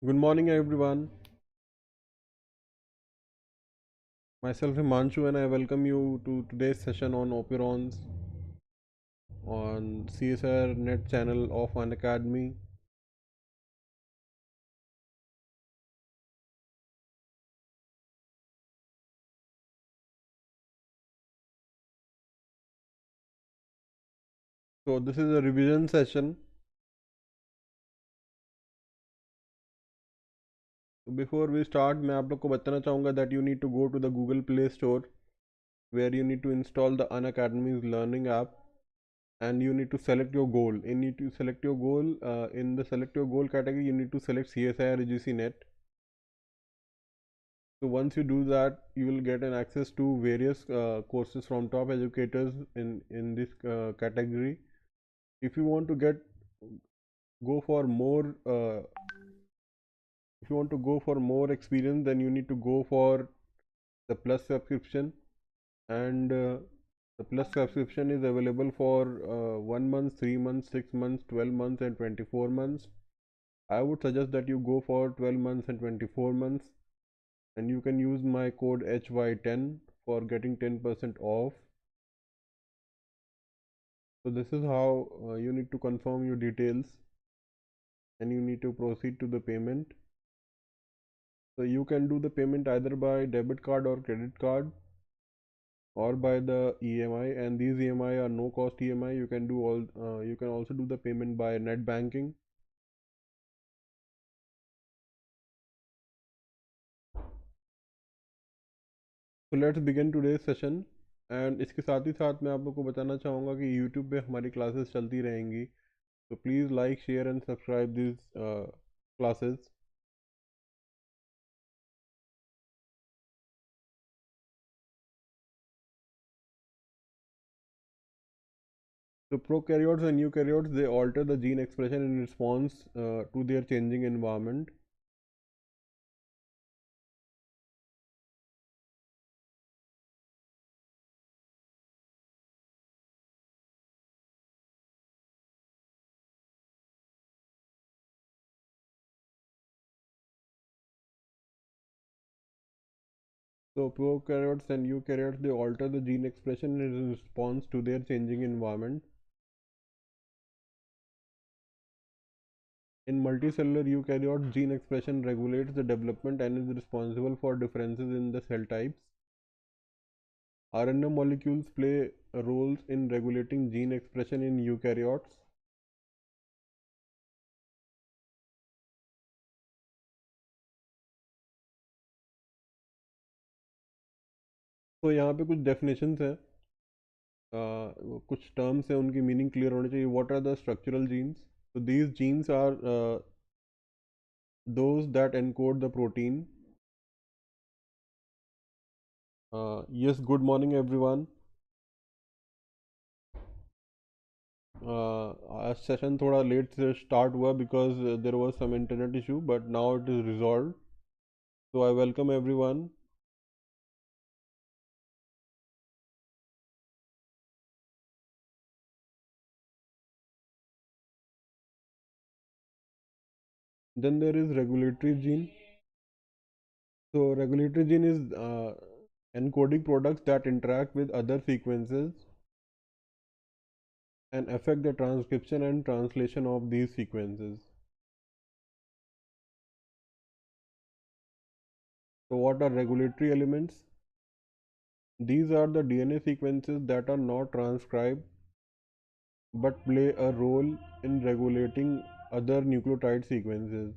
Good morning, everyone. Myself Himanshu, and I welcome you to today's session on Operons on CSIR NET channel of Unacademy. So this is a revision session. So before we start, मैं आप लोग को बताना चाहूँगा that you need to go to the Google Play Store where you need to install the Unacademy's learning app, and you need to select your goal. You need to select your goal. In the select your goal category, you need to select CSIR UGC NET. So once you do that, you will get an access to various courses from top educators in this category. If you want to go for more if you want to go for more experience, then you need to go for the plus subscription, and the plus subscription is available for 1 month, 3 months, 6 months, 12 months and 24 months. I would suggest that you go for 12 months and 24 months, and you can use my code HY10 for getting 10% off. So this is how you need to confirm your details, and you need to proceed to the payment. So you can do the payment either by debit card or credit card, or by the EMI, and these EMI are no cost EMI. You can do you can also do the payment by net banking. So let's begin today's session. And इसके साथ ही साथ मैं आप लोग को बताना चाहूँगा कि यूट्यूब पे हमारी क्लासेस चलती रहेंगी, तो please like, share and subscribe this classes. So prokaryotes and eukaryotes, they alter the gene expression in response to their changing environment. So prokaryotes and eukaryotes, they alter the gene expression in response to their changing environment. In multicellular eukaryotes, gene expression regulates the development and is responsible for differences in the cell types. RNA molecules play roles in regulating gene expression in eukaryotes. तो यहाँ पे कुछ definitions हैं, कुछ terms हैं, उनकी meaning clear होनी चाहिए. What are the structural genes? So these genes are those that encode the protein. Yes, good morning everyone. आज सेशन थोड़ा लेट से स्टार्ट हुआ because there was some internet issue, but now it is resolve. So I welcome everyone. Then there is regulatory gene. So regulatory gene is encoding products that interact with other sequences and affect the transcription and translation of these sequences. So what are regulatory elements? These are the DNA sequences that are not transcribed but play a role in regulating other nucleotide sequences.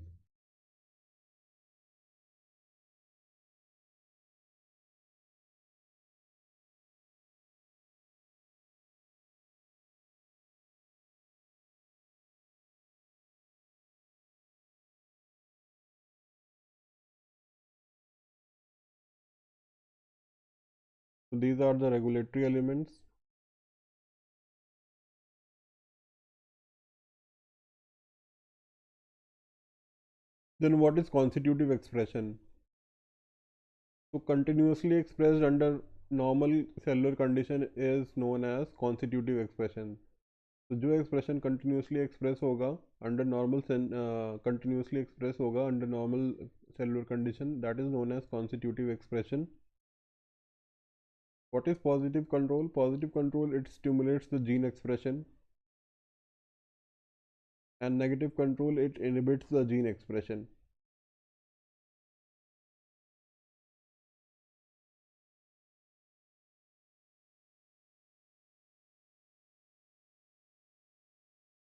So these are the regulatory elements. Then what is constitutive expression? So continuously expressed under normal cellular condition is known as constitutive expression. तो जो expression continuously express होगा under normal cellular condition, that is known as constitutive expression. What is positive control? Positive control, it stimulates the gene expression, and negative control, it inhibits the gene expression.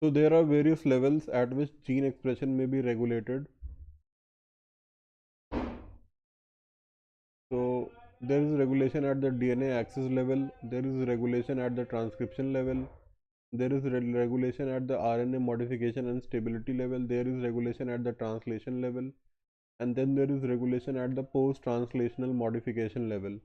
So there are various levels at which gene expression may be regulated. So there is regulation at the DNA axis level, there is regulation at the transcription level, there is regulation at the RNA modification and stability level, there is regulation at the translation level, and then there is regulation at the post-translational modification level.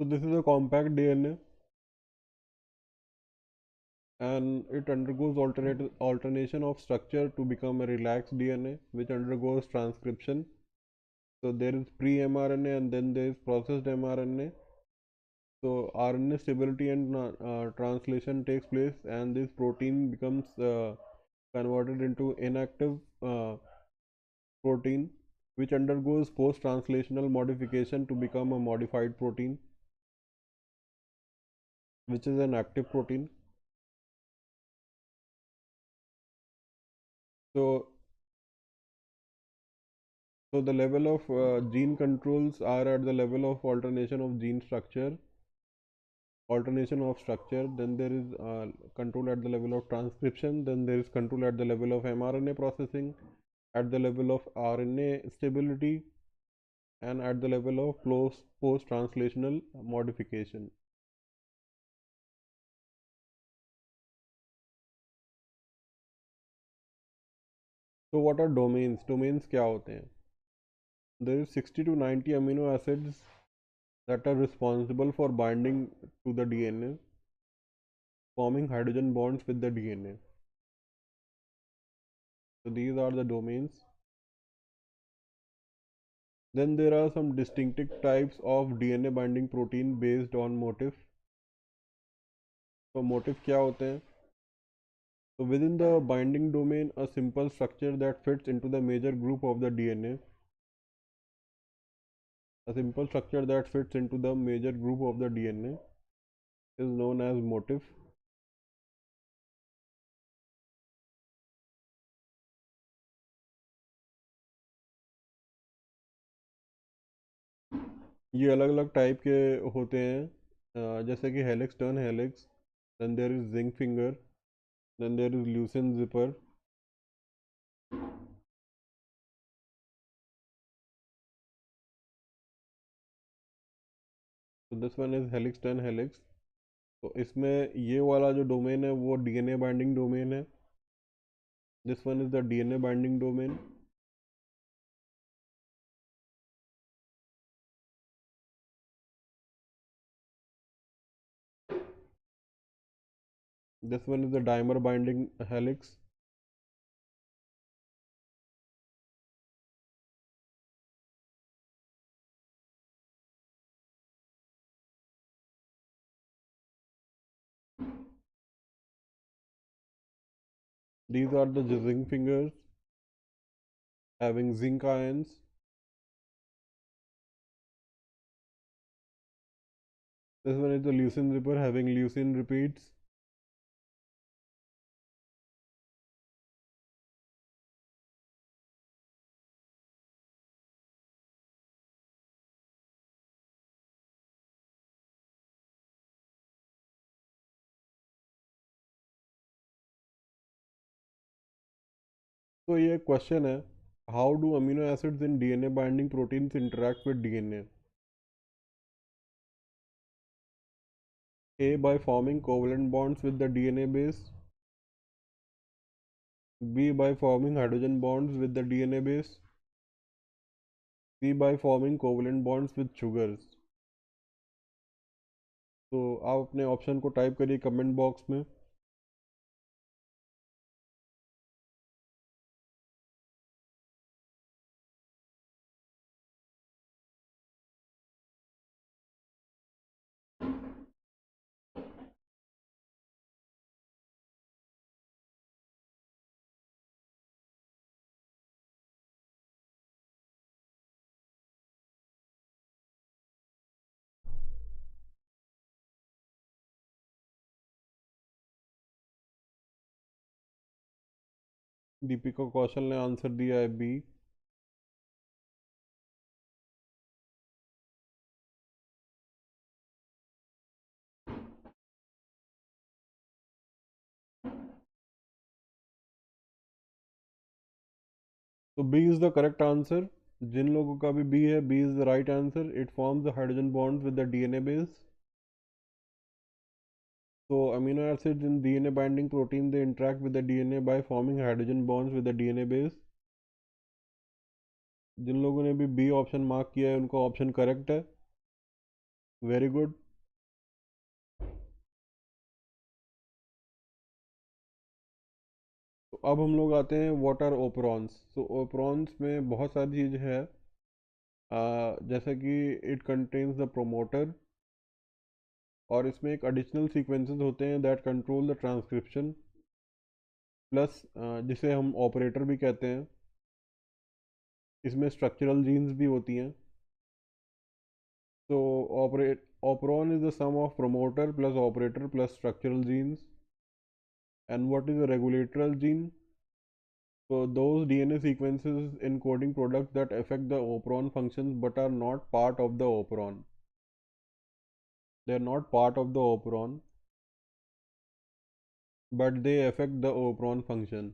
So this is a compact DNA, and it undergoes alternation of structure to become a relaxed DNA, which undergoes transcription. So there is pre-mRNA and then there is processed mRNA. So RNA stability and translation takes place, and this protein becomes converted into inactive protein, which undergoes post-translational modification to become a modified protein, which is an active protein. So So the level of gene controls are at the level of alternation of gene structure, then there is control at the level of transcription, then there is control at the level of mRNA processing, at the level of RNA stability, and at the level of post-translational modification. So what are domains? Domains क्या होते हैं? There is 60 to 90 amino acids that are responsible for binding to the DNA, forming hydrogen bonds with the DNA. So these are the domains. Then there are some distinctive types of DNA binding protein based on motif. So motif क्या होते हैं? So within the binding domain, a simple structure that fits into the major group of the DNA. A simple structure that fits into the major group of the DNA is known as motif. ये अलग अलग type के होते हैं, जैसे कि helix, turn helix, then there is zinc finger, then there is leucine zipper. So this one is helix, turn helix. तो इसमें ये वाला जो डोमेन है वो DNA बाइंडिंग डोमेन है. This one is the DNA binding domain. This one is the dimer binding helix. These are the zinc fingers having zinc ions. This one is the leucine zipper having leucine repeats. तो ये question है, how do amino acids in DNA binding proteins interact with DNA? A by forming covalent bonds with the DNA base, B by forming hydrogen bonds with the DNA base, C by forming covalent bonds with sugars. तो आप अपने option को type करिए comment box में। दीपिका कौशल ने answer दिया है B. तो B is the correct answer. जिन लोगों का भी बी है, B is the right answer. It forms the hydrogen bonds with the DNA base. So amino acids in DNA binding protein, they interact with the DNA by forming hydrogen bonds with the DNA base. जिन लोगों ने भी B option mark किया है उनका option correct है। Very good. तो अब हम लोग आते हैं व्हाट आर ओपरॉन्स। तो ओपरॉन्स में बहुत सारी चीज़ है, जैसे कि इट कंटेन्स द प्रोमोटर, और इसमें एक एडिशनल सीक्वेंसेस होते हैं that control the transcription, plus जिसे हम ऑपरेटर भी कहते हैं। इसमें स्ट्रक्चरल जीन्स भी होती हैं। तो operon is the sum of promoter plus operator plus structural genes. And what is a regulatory gene? So those DNA sequences encoding products that affect the operon functions but are not part of the operon. They are not part of the operon, but they affect the operon function.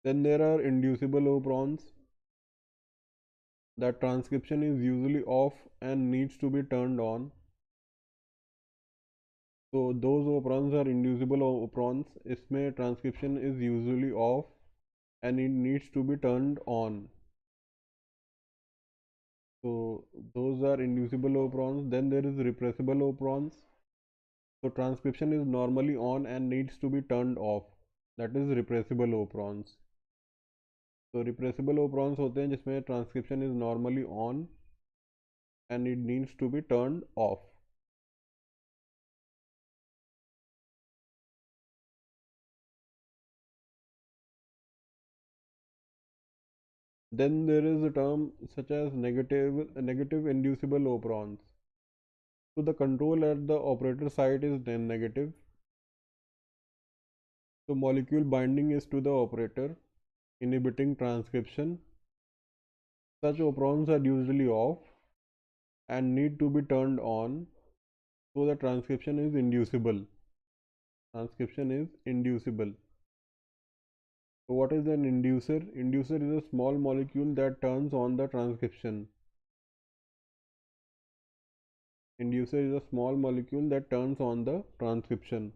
Then there are inducible operons. That transcription is usually off and needs to be turned on. So those operons are inducible operons. इसमें transcription is usually off and it needs to be turned on. So those are inducible operons. Then there is repressible operons. So transcription is normally on and needs to be turned off. That is repressible operons. So repressible operons होते हैं जिसमें transcription is normally on and it needs to be turned off. Then there is a term such as negative inducible operons. So the control at the operator site is then negative. So molecule binding is to the operator, inhibiting transcription. Such operons are usually off and need to be turned on, so the transcription is inducible. Transcription is inducible. So what is an inducer? Inducer is a small molecule that turns on the transcription. Inducer is a small molecule that turns on the transcription.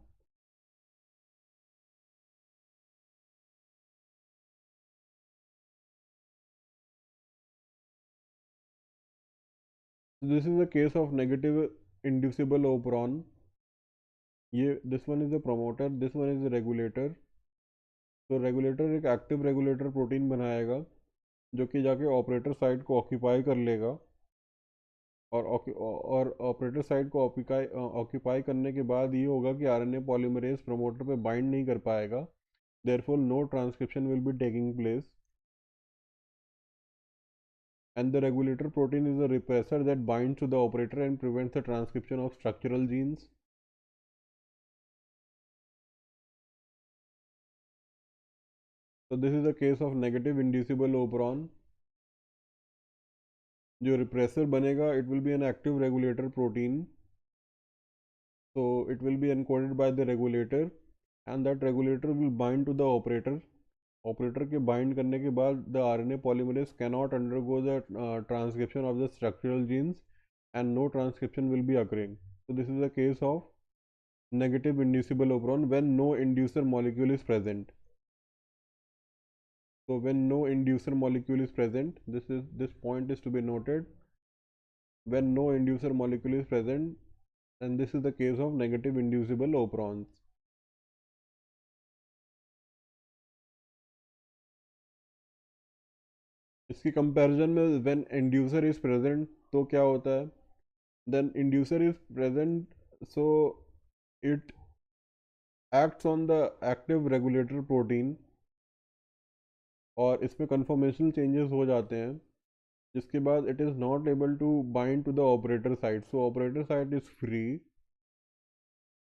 So this is a case of negative inducible operon. This one is the promoter, this one is the regulator. तो regulator एक active regulator protein बनाएगा जो कि जाके operator site को occupy कर लेगा, और ऑपरेटर साइट को ऑक्यूपाई करने के बाद ये होगा कि आरएनए पॉलीमरेज प्रमोटर पे बाइंड नहीं कर पाएगा, therefore no transcription will be taking place, and the regulator protein is a repressor that binds to the operator and prevents the transcription of structural genes. So this is a case of negative inducible operon. जो repressor बनेगा, it will be an active regulator protein So it will be encoded by the regulator, and that regulator will bind to the operator. Operator के bind करने के बाद the RNA polymerase cannot undergo the transcription of the structural genes, and no transcription will be occurring. So this is the case of negative inducible operon when no inducer molecule is present. So when no inducer molecule is present, this point is to be noted. When no inducer molecule is present, and this is the case of negative inducible operons. इसकी comparison में when inducer is present तो क्या होता है, then inducer is present so it acts on the active regulator protein, और इसमें conformational changes हो जाते हैं, जिसके बाद it is not able to bind to the operator site. So operator site is free,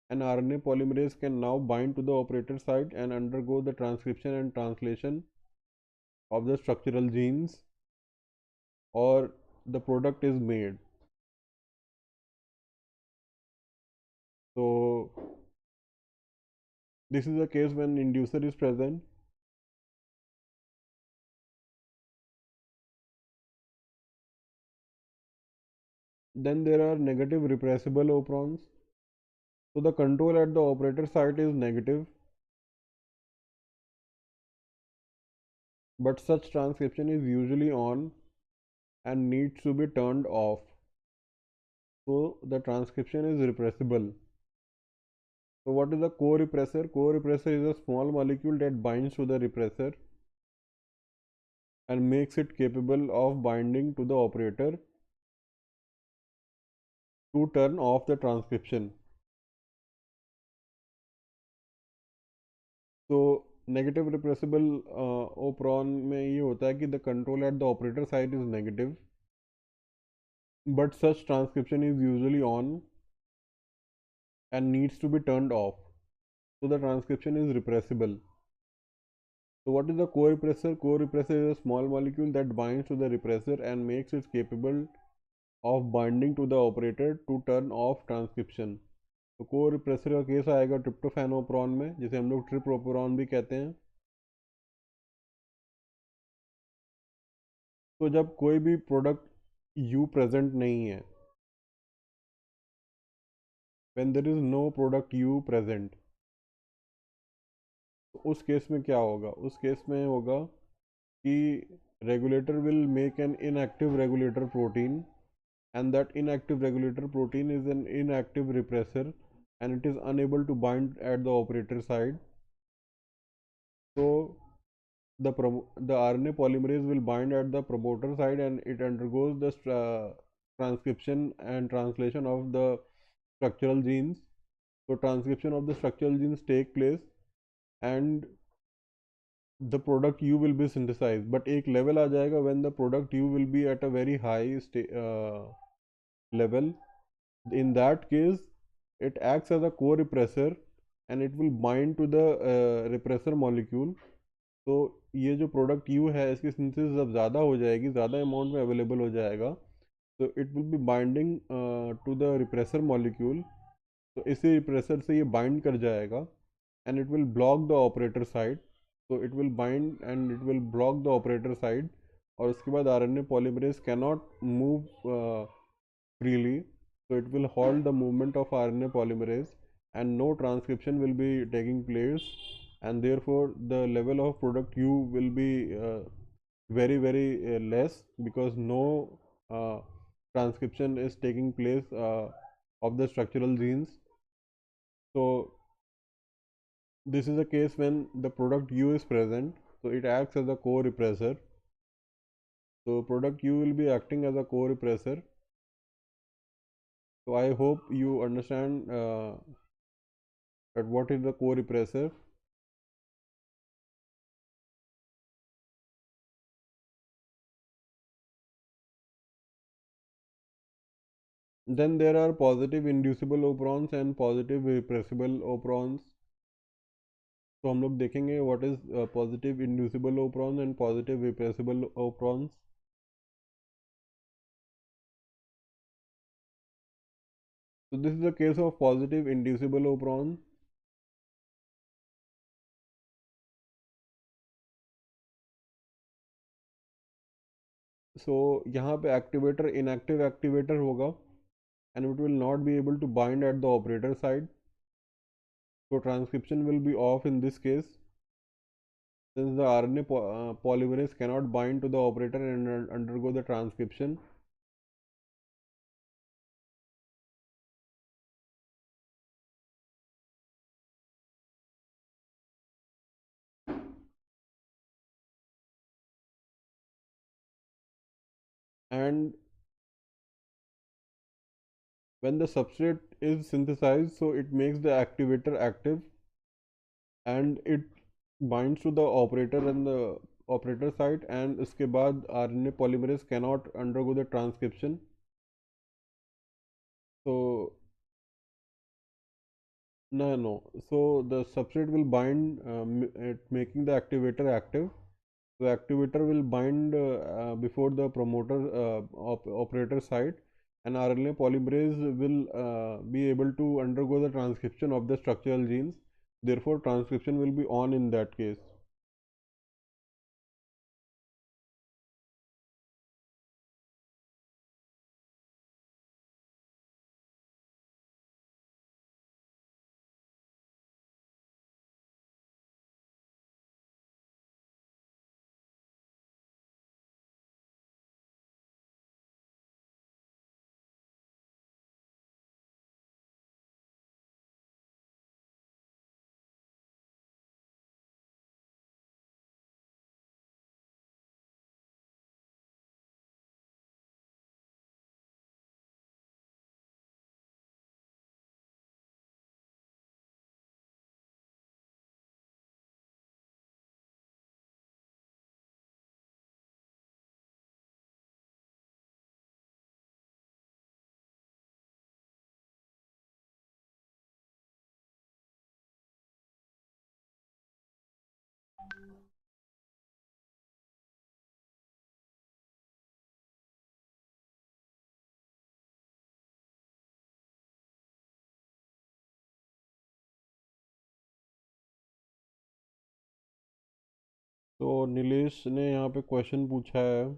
and RNA polymerase can now bind to the operator site and undergo the transcription and translation of the structural genes, or the product is made. So this is the case when inducer is present. Then there are negative repressible operons. So the control at the operator site is negative, but such transcription is usually on and needs to be turned off. So the transcription is repressible. So what is a co-repressor? Co-repressor is a small molecule that binds to the repressor and makes it capable of binding to the operator to turn off the transcription. So negative repressible operon में ये होता है कि the control at the operator site is negative, but such transcription is usually on and needs to be turned off. So the transcription is repressible. So what is the co-repressor? Co-repressor is a small molecule that binds to the repressor and makes it capable of binding to the operator to turn off transcription. तो को repressor का case आएगा ट्रिप्टोफैनोप्रोन में, जिसे हम लोग ट्रिप्रोपोरॉन भी कहते हैं. तो जब कोई भी प्रोडक्ट यू प्रेजेंट नहीं है, when there is no product U present, तो उस केस में क्या होगा? उस केस में होगा कि regulator will make an inactive regulator protein, and that inactive regulator protein is an inactive repressor and it is unable to bind at the operator side. So the RNA polymerase will bind at the promoter side and it undergoes the transcription and translation of the structural genes. So transcription of the structural genes take place and the product U will be synthesized, but एक level आ जाएगा when the product U will be at a very high level. In that case, it acts as a co-repressor and it will bind to the repressor molecule. तो ये जो product you है इसकी synthesis जब ज़्यादा हो जाएगी, ज़्यादा अमाउंट में अवेलेबल हो जाएगा, तो it will be binding to the repressor molecule. तो इसी रिप्रेसर से ये बाइंड कर जाएगा and it will block the operator side. तो it will bind and it will block the operator side, और उसके बाद RNA polymerase cannot move freely. So it will halt the movement of RNA polymerase and no transcription will be taking place, and therefore the level of product U will be very less, because no transcription is taking place of the structural genes. So this is the case when the product U is present, so it acts as a co-repressor. So product U will be acting as a co-repressor. So I hope you understand that what is the co-repressor. Then there are positive inducible operons and positive repressible operons. तो हम लोग देखेंगे what is positive inducible operons and positive repressible operons. So this is a case of positive inducible operon. So यहाँ पे activator inactive activator होगा and it will not be able to bind at the operator side. So transcription will be off in this case since the RNA polymerase cannot bind to the operator and undergo the transcription. And when the substrate is synthesized, so it makes the activator active and it binds to the operator and the operator site, and उसके बाद RNA polymerase cannot undergo the transcription. So no, so the substrate will bind, making the activator active. The activator will bind before the promoter operator site, and RNA polymerase will be able to undergo the transcription of the structural genes. Therefore, transcription will be on in that case. तो नीलेश ने यहाँ पे question पूछा है,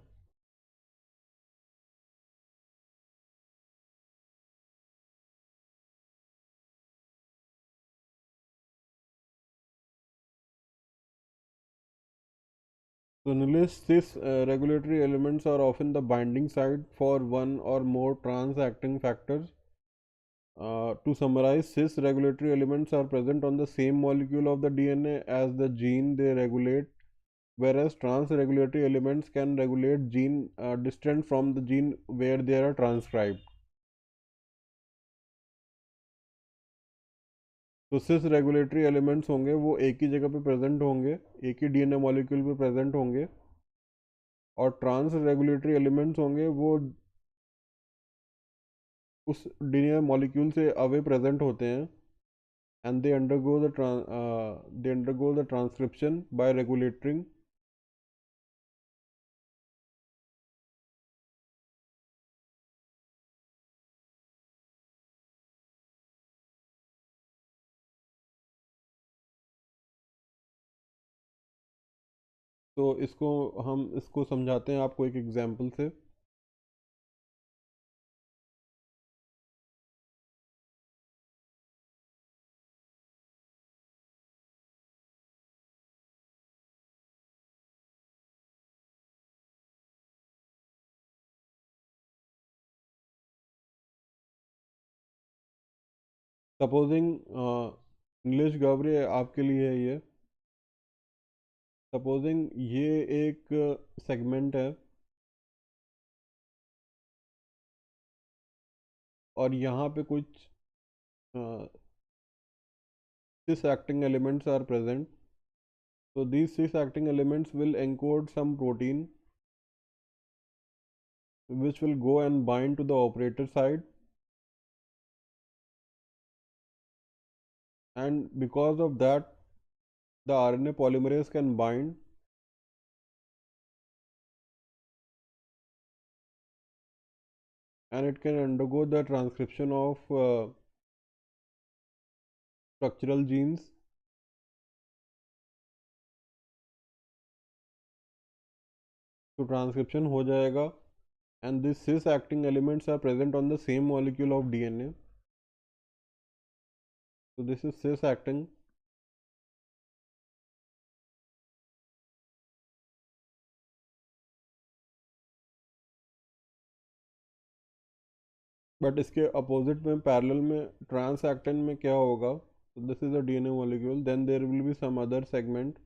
so Nilesh, cis regulatory elements are often the binding site for one or more trans-acting factors. To summarize, cis regulatory elements are present on the same molecule of the DNA as the gene they regulate, whereas trans-regulatory elements can regulate gene distant from the gene where they are transcribed. तो cis regulatory elements होंगे वो एक ही जगह पे present होंगे, एक ही DNA molecule पे present होंगे, और ट्रांस रेगुलेटरी एलिमेंट्स होंगे वो उस डीएनए मॉलिक्यूल से अवे प्रेजेंट होते हैं, and they undergo the transcription by regulating. तो इसको हम इसको समझाते हैं आपको एक एग्जांपल से. सपोजिंग इंग्लिश गवरी आपके लिए है ये. सपोजिंग ये एक सेगमेंट है और यहाँ पे कुछ cis acting elements are present. So these cis acting elements will encode some protein which will go and bind to the operator side, and because of that the RNA polymerase can bind and it can undergo the transcription of structural genes. तो transcription हो जाएगा, and these cis acting elements are present on the same molecule of DNA. So this is cis acting. But इसके opposite में parallel में trans actin में क्या होगा? So this is a DNA molecule, then there will be some other segment.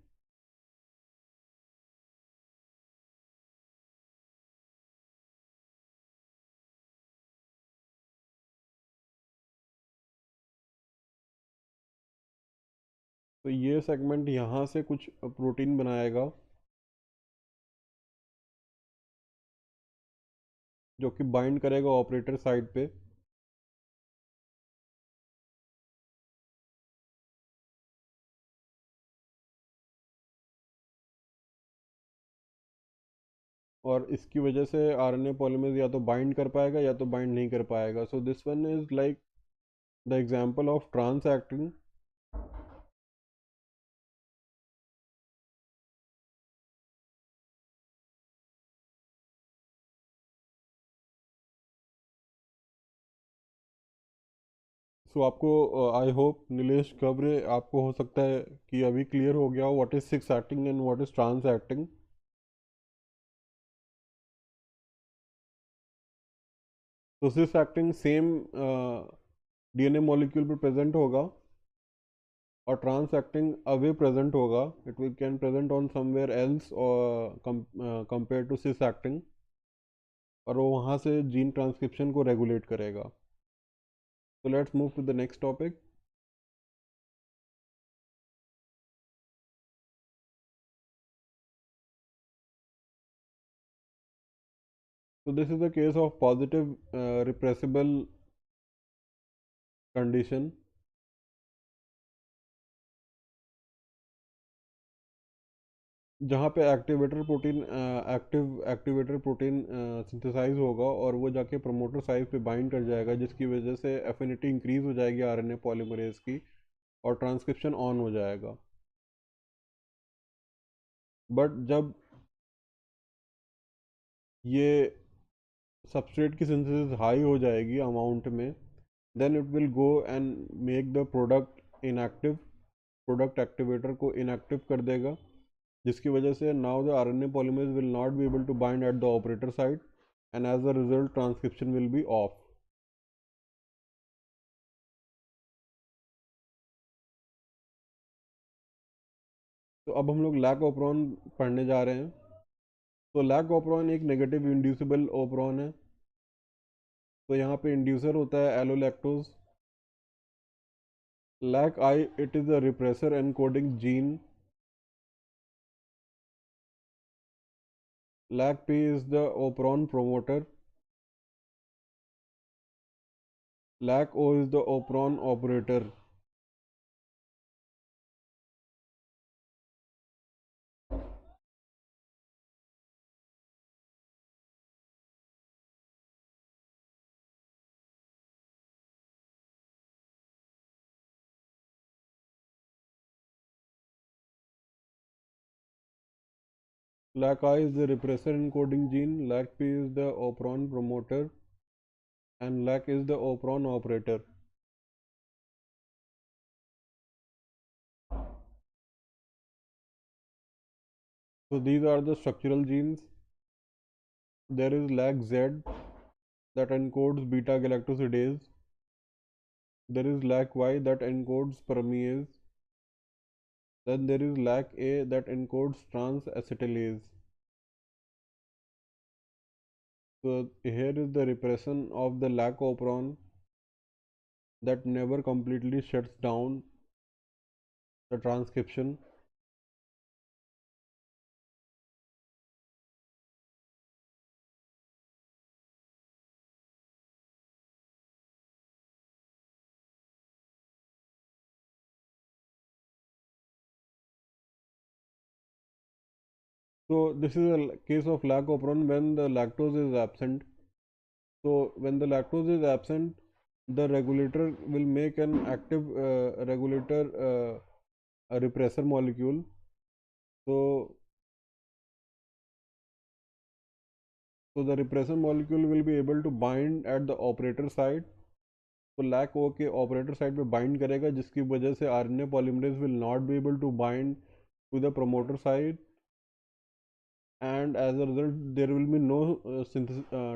तो ये segment यहाँ से कुछ प्रोटीन बनाएगा जो कि बाइंड करेगा ऑपरेटर साइड पे, और इसकी वजह से आरएनए पॉलीमरेज या तो बाइंड कर पाएगा या तो बाइंड नहीं कर पाएगा. So this one is like the example of trans acting. So आपको आई होप नीलेश कब्र आपको हो सकता है कि अभी क्लियर हो गया हो व्हाट इज सिक्स acting and what is trans acting. तो सिक्स एक्टिंग सेम डीएनए मॉलिक्यूल पर प्रेजेंट होगा और ट्रांस एक्टिंग अवे प्रेजेंट होगा. It will can present on somewhere else और कंपेयर टू सिस एक्टिंग, और वो वहाँ से जीन ट्रांसक्रिप्शन को रेगुलेट करेगा. So let's move to the next topic. So this is the case of positive repressible condition. जहाँ पे एक्टिवेटर प्रोटीन सिंथेसाइज होगा और वो जाके प्रमोटर साइट पे बाइंड कर जाएगा, जिसकी वजह से एफिनिटी इंक्रीज हो जाएगी आरएनए पॉलीमरेज की और ट्रांसक्रिप्शन ऑन हो जाएगा. बट जब ये सबस्ट्रेट की सिंथेसिस हाई हो जाएगी अमाउंट में, then it will go and make the product inactive. Product activator को इनएक्टिव कर देगा, जिसकी वजह से now the RNA polymerase will not be able to bind at the operator site and as a result transcription will be off. तो अब हम लोग लैक ओपरॉन पढ़ने जा रहे हैं. तो लैक ओपरॉन एक नेगेटिव इंड्यूसिबल ओपरॉन है. तो यहाँ पे इंड्यूसर होता है allolactose. Lac I it is a repressor encoding gene. Lac P is the operon promoter. Lac O is the operon operator. Lac I is the repressor encoding gene, Lac P is the operon promoter, and Lac is the operon operator. So these are the structural genes. There is Lac Z that encodes beta galactosidase. There is Lac Y that encodes permease. Then there is Lac A that encodes trans acetylase. So here is the repression of the Lac operon that never completely shuts down the transcription. So this is a case of Lac operon when the lactose is absent. So when the lactose is absent, the regulator will make an active regulator a repressor molecule. So the repressor molecule will be able to bind at the operator site. तो lac O के operator side पे bind करेगा, जिसकी वजह से RNA polymerase will not be able to bind to the promoter side, and as a result there will be no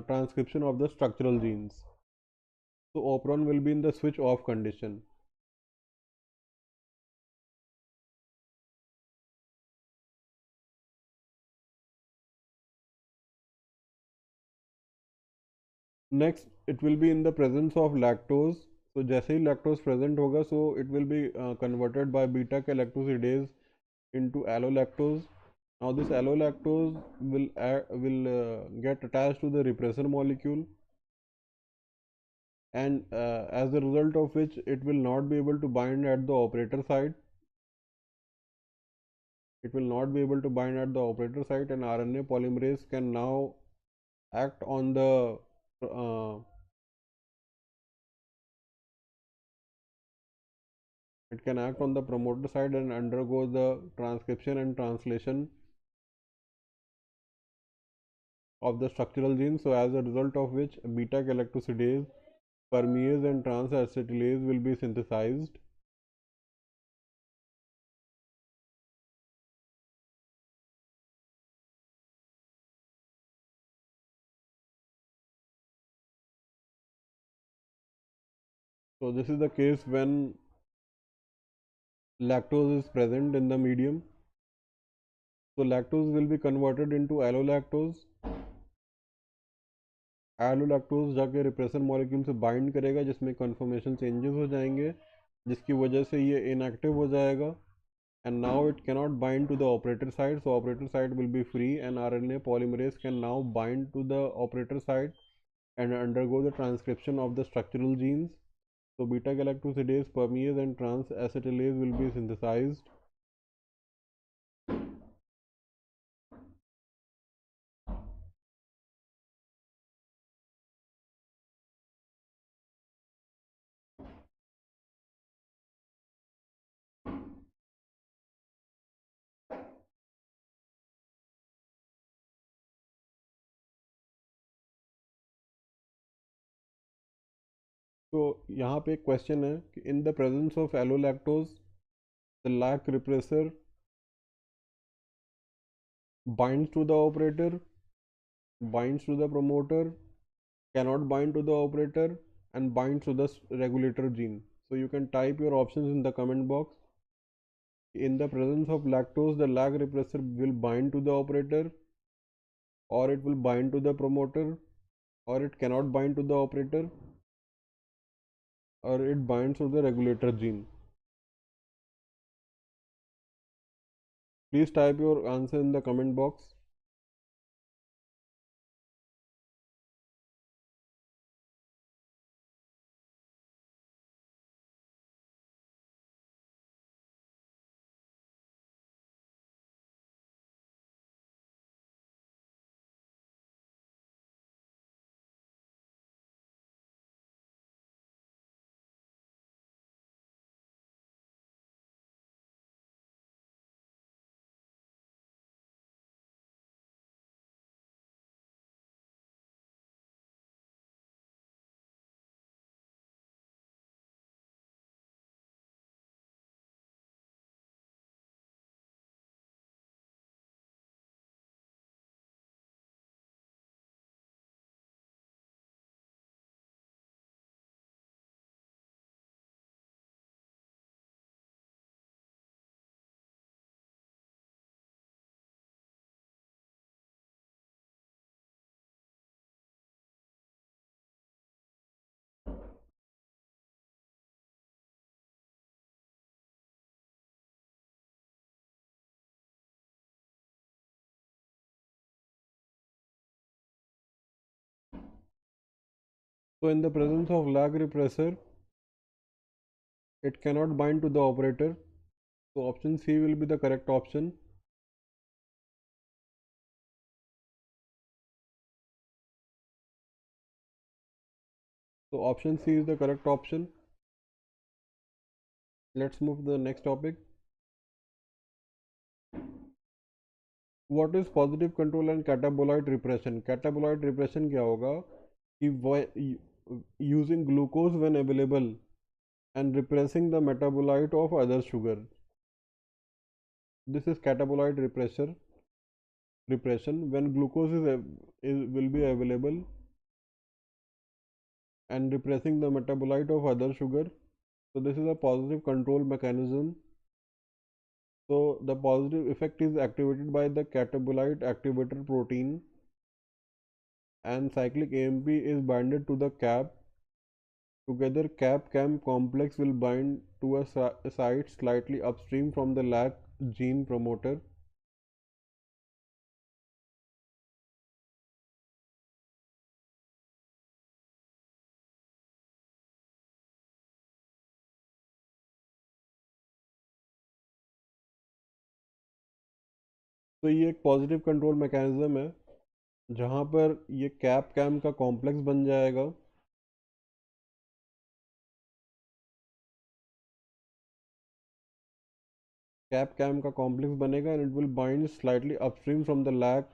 transcription of the structural genes. So operon will be in the switch off condition. Next, it will be in the presence of lactose. So जैसे ही lactose present होगा, so it will be converted by beta galactosidase into allolactose. Now this allolactose will get attached to the repressor molecule, and as a result of which it will not be able to bind at the operator site. It will not be able to bind at the operator site, and RNA polymerase can now act on the it can act on the promoter side and undergo the transcription and translation of the structural genes. So as a result of which beta galactosidase, permease and transacetylase will be synthesized. So this is the case when lactose is present in the medium. So lactose will be converted into allolactose. एलोलैक्टोज जाके repressor molecule से bind करेगा, जिसमें conformation changes हो जाएंगे, जिसकी वजह से ये इनएक्टिव हो जाएगा, and now it cannot bind to the operator site. So operator site will be free, and RNA polymerase can now bind to the operator site and undergo the transcription of the structural genes. So beta galactosidase, permease and transacetylase will be synthesized. तो यहाँ पे एक question है कि in the presence of allolactose the lac repressor binds to the operator, binds to the promoter, cannot bind to the operator, and binds to the regulator gene. So you can type your options in the comment box. In the presence of lactose, the lag repressor will bind to the operator, or it will bind to the promoter, or it cannot bind to the operator, or it binds to the regulator gene. Please type your answer in the comment box. So in the presence of lag repressor, it cannot bind to the operator. So option C will be the correct option. So option C is the correct option. Let's move to the next topic. What is positive control and catabolite repression? Catabolite repression क्या होगा कि using glucose when available and repressing the metabolite of other sugar. This is catabolite repression when glucose will be available and repressing the metabolite of other sugar. So this is a positive control mechanism. So the positive effect is activated by the catabolite activator protein, and cyclic AMP is binded to the cap. Together, cap-cam complex will bind to a site slightly upstream from the lac gene promoter. तो ये एक positive control mechanism है जहाँ पर ये cap cam का complex बन जाएगा कैप कैम का कॉम्प्लेक्स बनेगा and it will bind slightly upstream from the lac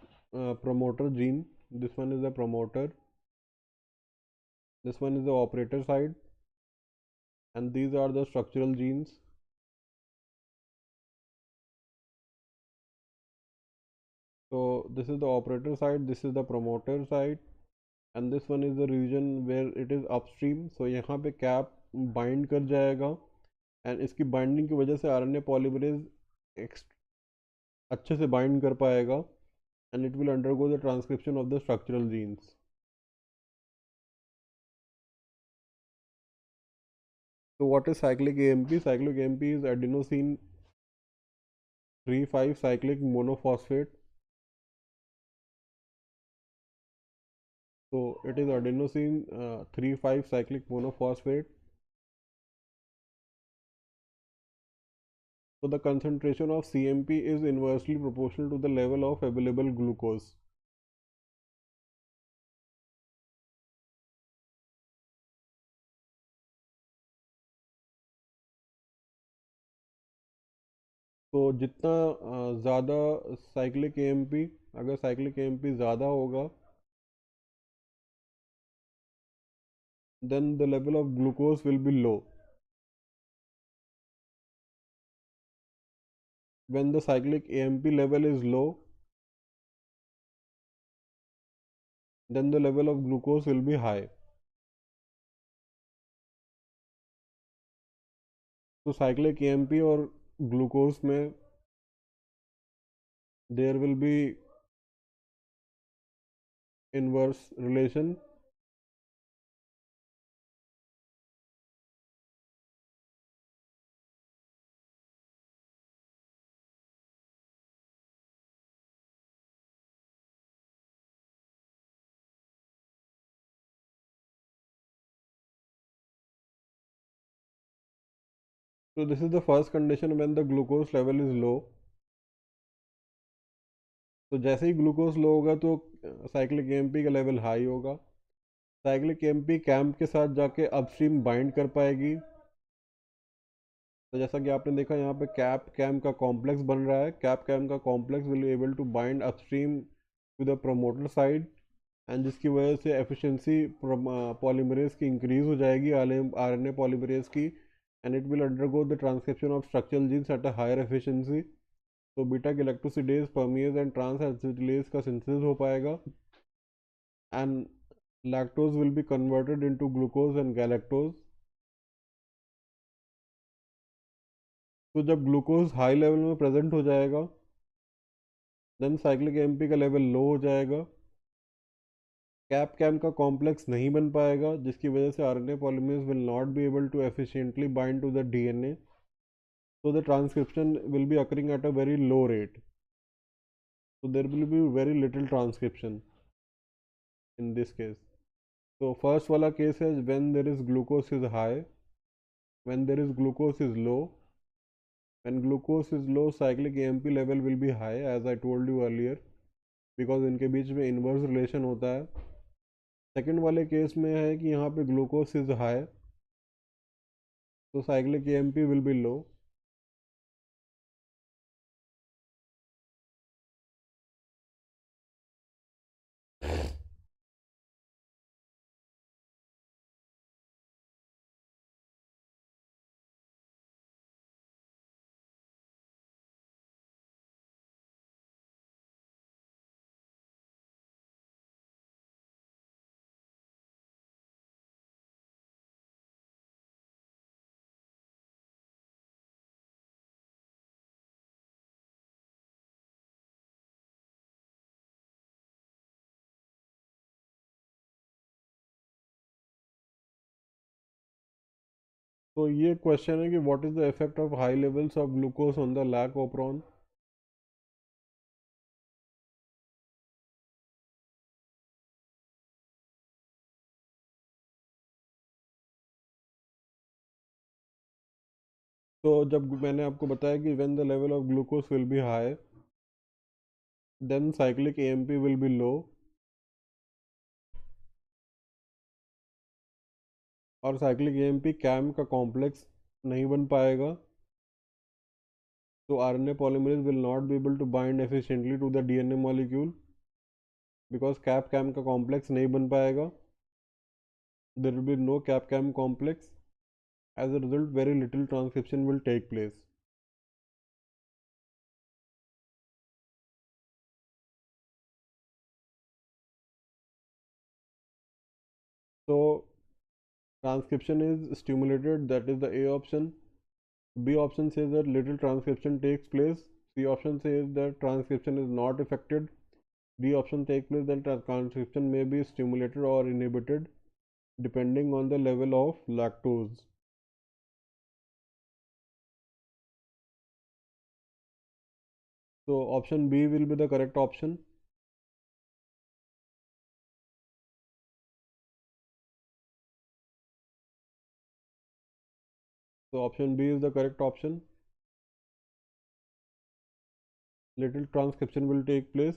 promoter gene. This one is the promoter, this one is the operator side, and these are the structural genes. So this is the operator side, this is the promoter side, and this one is the region where it is upstream. So यहाँ पे cap bind कर जाएगा and इसकी binding की वजह से RNA polymerase अच्छे से bind कर पाएगा and it will undergo the transcription of the structural genes. So what is cyclic AMP? Cyclic AMP is adenosine 3,5 cyclic monophosphate. So it is adenosine 3,5 cyclic monophosphate. So the concentration of CMP is inversely proportional to the level of available glucose. तो जितना ज़्यादा cyclic AMP, अगर cyclic AMP ज़्यादा होगा then the level of glucose will be low. When the cyclic AMP level is low, then the level of glucose will be high. तो cyclic AMP और glucose में there will be inverse relation. So this is the first condition when the glucose level is low. तो जैसे ही glucose लो होगा तो cyclic AMP का level high होगा. साइक्लिक एमपी कैम्प के साथ जाके अपस्ट्रीम बाइंड कर पाएगी. तो जैसा कि आपने देखा यहाँ पे कैप कैम का कॉम्प्लेक्स बन रहा है. कैप कैम का complex will able to bind upstream to the promoter side and जिसकी वजह से एफिशिएंसी पॉलीमरेज की इंक्रीज हो जाएगी आरएनए पॉलीमरेज की and it will undergo the transcription of structural genes at a higher efficiency. तो beta galactosidase permease and trans acetylase का synthesis हो पाएगा and lactose will be converted into glucose and galactose. तो जब glucose high level में present हो जाएगा then cyclic AMP का लेवल लो हो जाएगा. कैप कैम का कॉम्प्लेक्स नहीं बन पाएगा जिसकी वजह से RNA polymerase will not be able to efficiently bind to the DNA. So the transcription will be occurring at a very low rate. So there will be very little transcription in this case. So first wala case is when there is glucose is high, when there is glucose is low. When glucose is low, cyclic AMP level will be high as I told you earlier because इनके बीच में inverse relation होता है. Second वाले case में है कि यहाँ पे ग्लूकोज इज हाई, तो cyclic AMP will be low. तो ये क्वेश्चन है कि what is the effect of high levels of glucose on the lac operon. तो जब मैंने आपको बताया कि when the level of glucose will be high, then cyclic AMP will be low, और साइक्लिक एएमपी कैम का कॉम्प्लेक्स नहीं बन पाएगा. तो RNA polymerase will not be able to bind efficiently to the DNA molecule because cap cam का complex नहीं बन पाएगा. There will be no cap cam complex. As a result very little transcription will take place. So transcription is stimulated, that is the A option. B option says that little transcription takes place. C option says that transcription is not affected. D option takes place that transcription may be stimulated or inhibited depending on the level of lactose. So option B will be the correct option. So option B is the correct option. Little transcription will take place.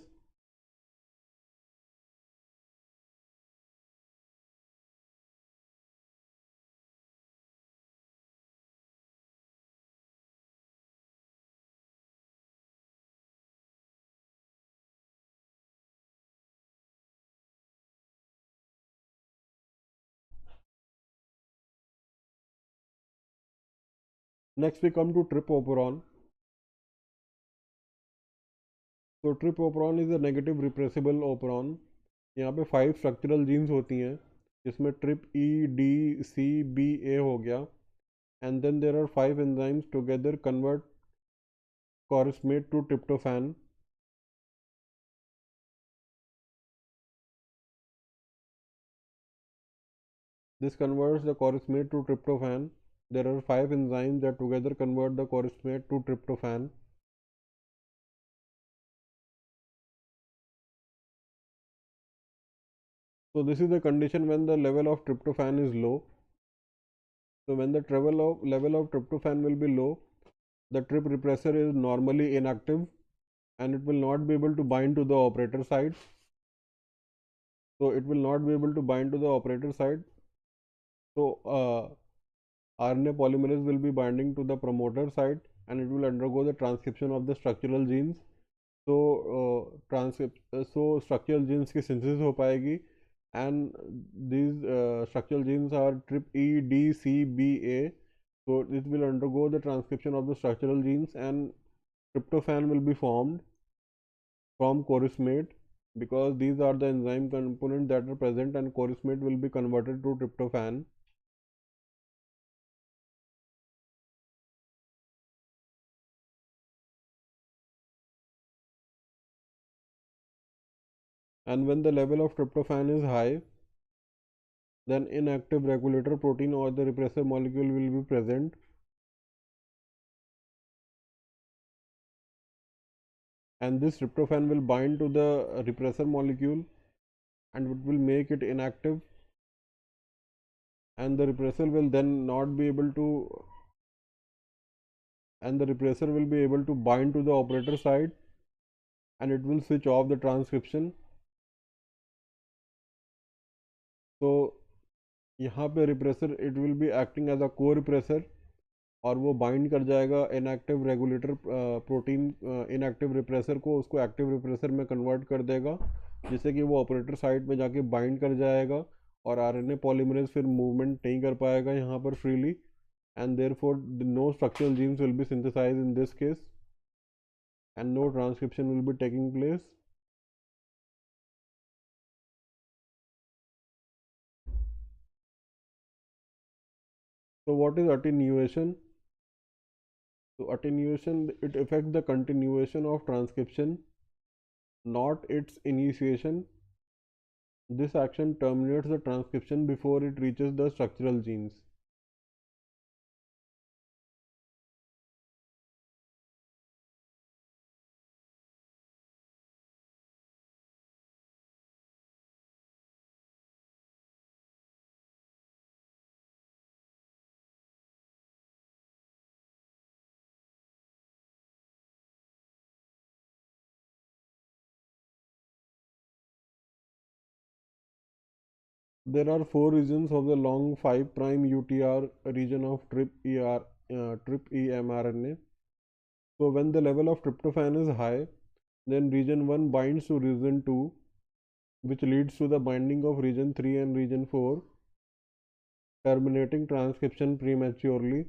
Next we come to tripoperon. तो trp operon is a negative repressible operon. यहाँ पे 5 structural genes होती हैं जिसमें trp E D C B A हो गया. And then there are 5 enzymes together convert chorismate to tryptophan. This converts the corysmate to tryptophan. There are 5 enzymes that together convert the corysmate to tryptophan. So this is the condition when the level of tryptophan is low. So when the level of tryptophan will be low, the trip repressor is normally inactive and it will not be able to bind to the operator site. So it will not be able to bind to the operator site. So RNA polymerase will be binding to the promoter site and it will undergo the transcription of the structural genes. So so structural genes की synthesis हो पाएगी. And these structural genes are TRPE, so it will undergo the transcription of the structural genes and tryptophan will be formed from corysmate because these are the enzyme components that are present and corysmate will be converted to tryptophan. And when the level of tryptophan is high, then inactive regulator protein or the repressor molecule will be present. And this tryptophan will bind to the repressor molecule and it will make it inactive, and the repressor will then not be able to bind to the operator site and it will switch off the transcription. तो यहाँ पे repressor it will be acting as a corepressor, और वो bind कर जाएगा inactive regulator protein inactive repressor को, उसको active repressor में कन्वर्ट कर देगा, जिससे कि वो ऑपरेटर साइट में जाके बाइंड कर जाएगा, और आरएनए पॉलीमरेज फिर मूवमेंट नहीं कर पाएगा यहाँ पर freely, and therefore no structural genes will be synthesized in this case and no transcription will be taking place. So what is attenuation? So attenuation, it affects the continuation of transcription, not its initiation. This action terminates the transcription before it reaches the structural genes. There are four regions of the long 5' UTR region of trip E mRNA. So when the level of tryptophan is high, then region 1 binds to region 2, which leads to the binding of region 3 and region 4, terminating transcription prematurely.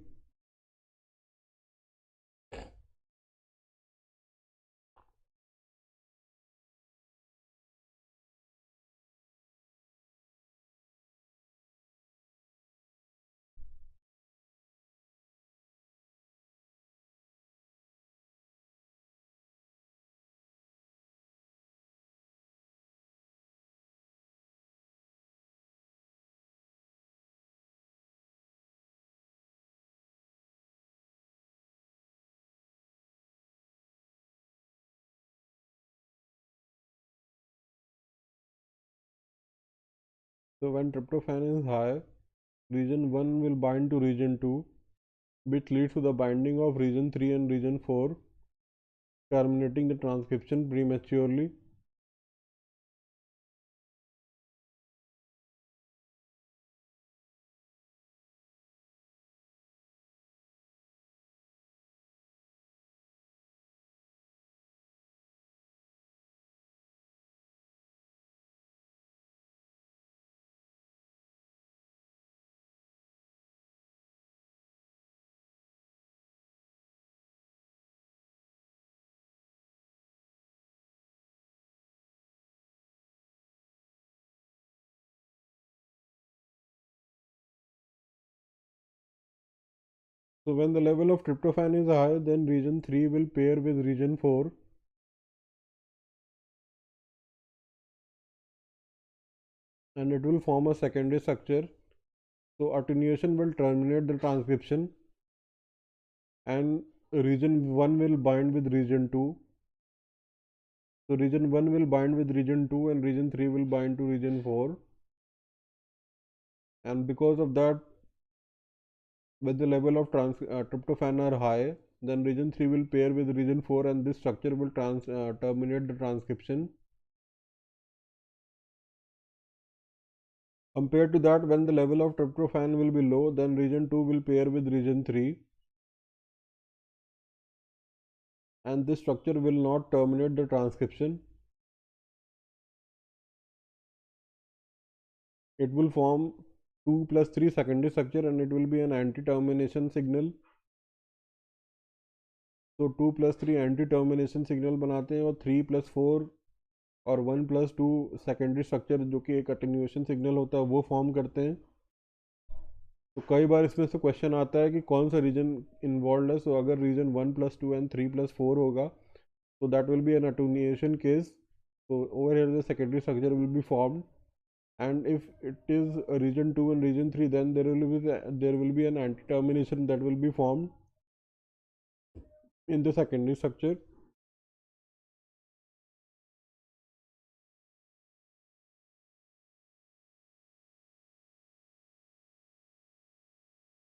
So when tryptophan is high, region 1 will bind to region 2, which leads to the binding of region 3 and region 4, terminating the transcription prematurely. So when the level of tryptophan is high, then region 3 will pair with region 4, and it will form a secondary structure. So attenuation will terminate the transcription, and region 1 will bind with region 2. So region 1 will bind with region 2 and region 3 will bind to region 4, and because of that, when the level of tryptophan are high, then region 3 will pair with region 4 and this structure will terminate the transcription. Compared to that, when the level of tryptophan will be low, then region 2 will pair with region 3 and this structure will not terminate the transcription. It will form 2 plus 3 secondary structure and it will be an anti-termination signal. तो 2 plus 3 anti-termination signal बनाते हैं, और 3 plus 4 और 1 plus 2 secondary structure जो कि एक attenuation signal होता है वो फॉर्म करते हैं. तो कई बार इसमें से क्वेश्चन आता है कि कौन सा रीजन इन्वॉल्व है. सो अगर रीजन 1 plus 2 and 3 plus 4 होगा, so that will be an attenuation case. So over here the secondary structure will be formed, and if it is a region 2 and region 3, then there will be an anti-termination that will be formed in the secondary structure.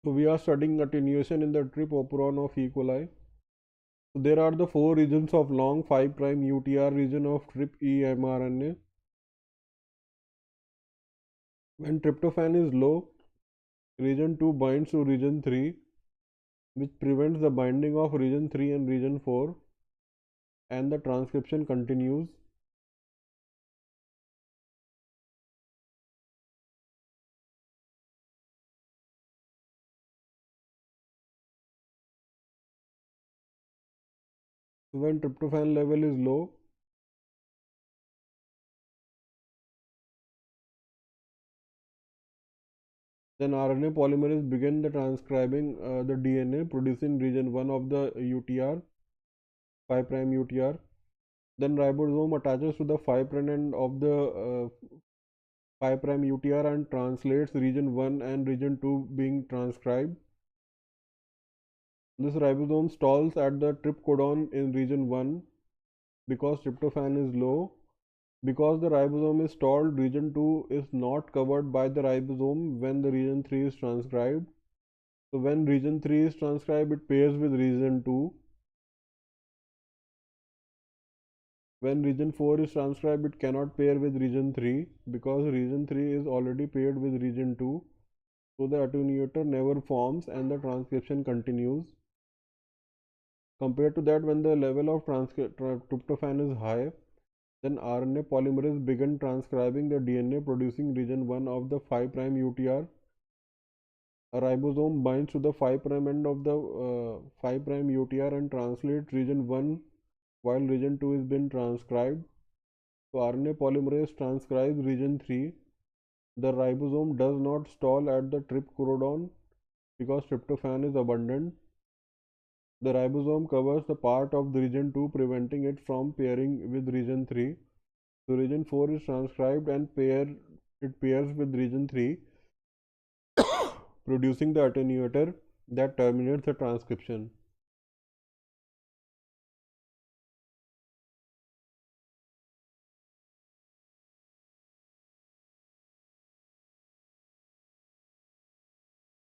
So we are studying attenuation in the trip operon of E. coli. So there are the four regions of long 5' UTR region of trip E mRNA. When tryptophan is low, region 2 binds to region 3, which prevents the binding of region 3 and region 4, and the transcription continues. When tryptophan level is low, then RNA polymerase begin the transcribing the DNA producing region 1 of the UTR, 5' UTR. Then ribosome attaches to the 5' end of the 5' UTR and translates region 1 and region 2 being transcribed. This ribosome stalls at the trip codon in region 1 because tryptophan is low. Because the ribosome is stalled, region 2 is not covered by the ribosome when the region 3 is transcribed. So when region 3 is transcribed, it pairs with region 2. When region 4 is transcribed, it cannot pair with region 3 because region 3 is already paired with region 2. So the attenuator never forms and the transcription continues. Compared to that, when the level of tryptophan is high, then RNA polymerase begin transcribing the DNA producing region 1 of the 5' UTR. A ribosome binds to the 5' end of the 5' UTR and translates region 1 while region 2 is being transcribed. So RNA polymerase transcribes region 3. The ribosome does not stall at the trip codon because tryptophan is abundant. The ribosome covers the part of the region 2 preventing it from pairing with region 3. So region 4 is transcribed and it pairs with region 3 producing the attenuator that terminates the transcription.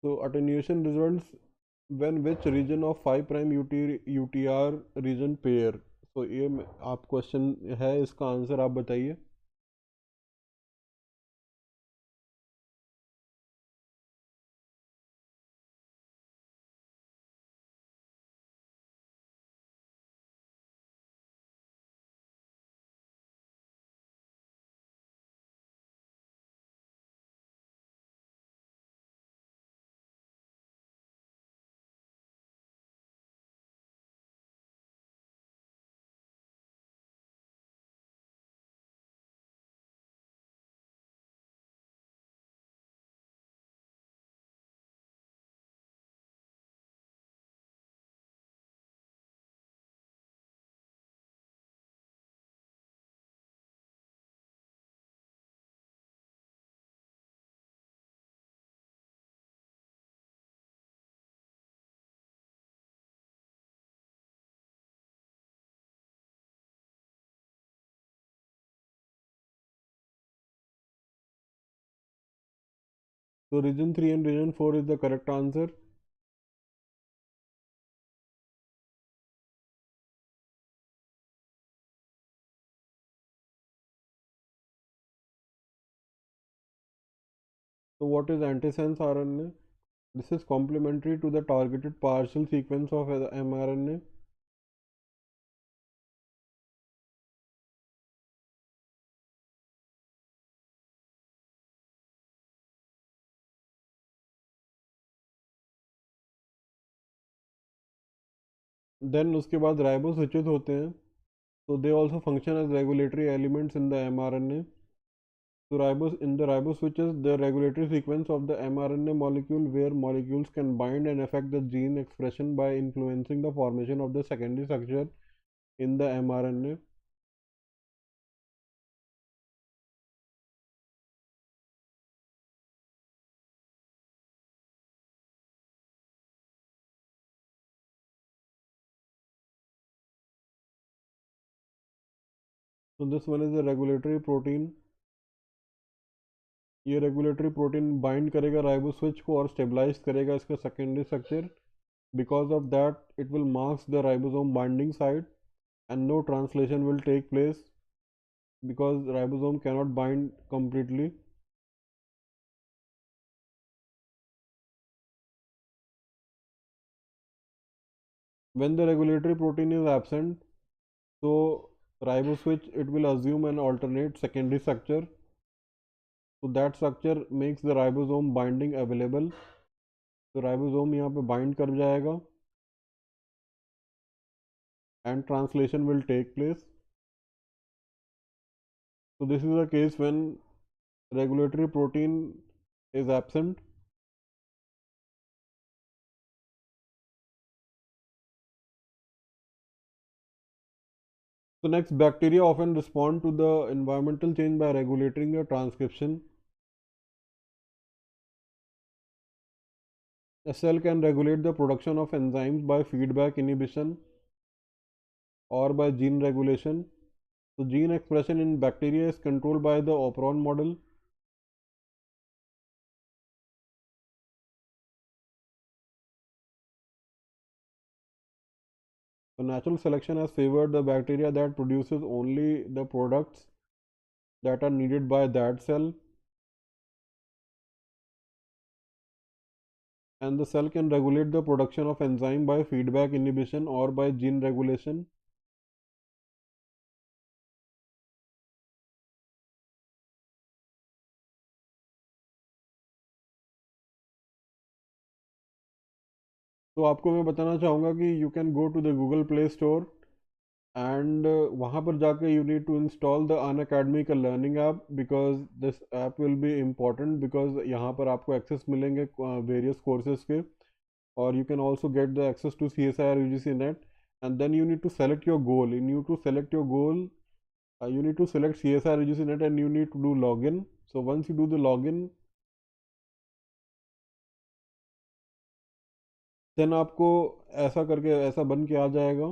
So attenuation results when which region of 5' UTR region pair. So ये आप question है, इसका answer आप बताइए. So region 3 and region 4 is the correct answer. So what is antisense RNA? This is complementary to the targeted partial sequence of mRNA. Then उसके बाद ribo switches होते हैं. So they also function as regulatory elements in the mRNA. So in the ribose switches, the regulatory sequence of the mRNA molecule where molecules can bind and affect the gene expression by influencing the formation of the secondary structure in the mRNA. So this one is the regulatory protein. ये regulatory protein bind करेगा ribo switch को और stabilise करेगा इसका secondary structure. Because of that, it will mask the ribosome binding site and no translation will take place because ribosome cannot bind completely. When the regulatory protein is absent, so riboswitch it will assume an alternate secondary structure. So that structure makes the ribosome binding available. तो ribosome यहाँ पे bind कर जाएगा and translation will take place. So this is a case when regulatory protein is absent. So next, bacteria often respond to the environmental change by regulating the transcription. A cell can regulate the production of enzymes by feedback inhibition or by gene regulation. So gene expression in bacteria is controlled by the Operon model. So natural selection has favored the bacteria that produces only the products that are needed by that cell, and the cell can regulate the production of enzyme by feedback inhibition or by gene regulation. तो आपको मैं बताना चाहूँगा कि you can go to the Google Play Store and वहाँ पर जाके you need to install the Unacademy का learning app, because this app will be important, because यहाँ पर आपको एक्सेस मिलेंगे वेरियस कोर्सेज के, और you can also get the access to CSIR UGC NET. And then you need to select your goal. You need to select your goal. You need to select CSIR UGC NET and you need to do login. So once you do the login, then आपको ऐसा करके ऐसा बन के आ जाएगा,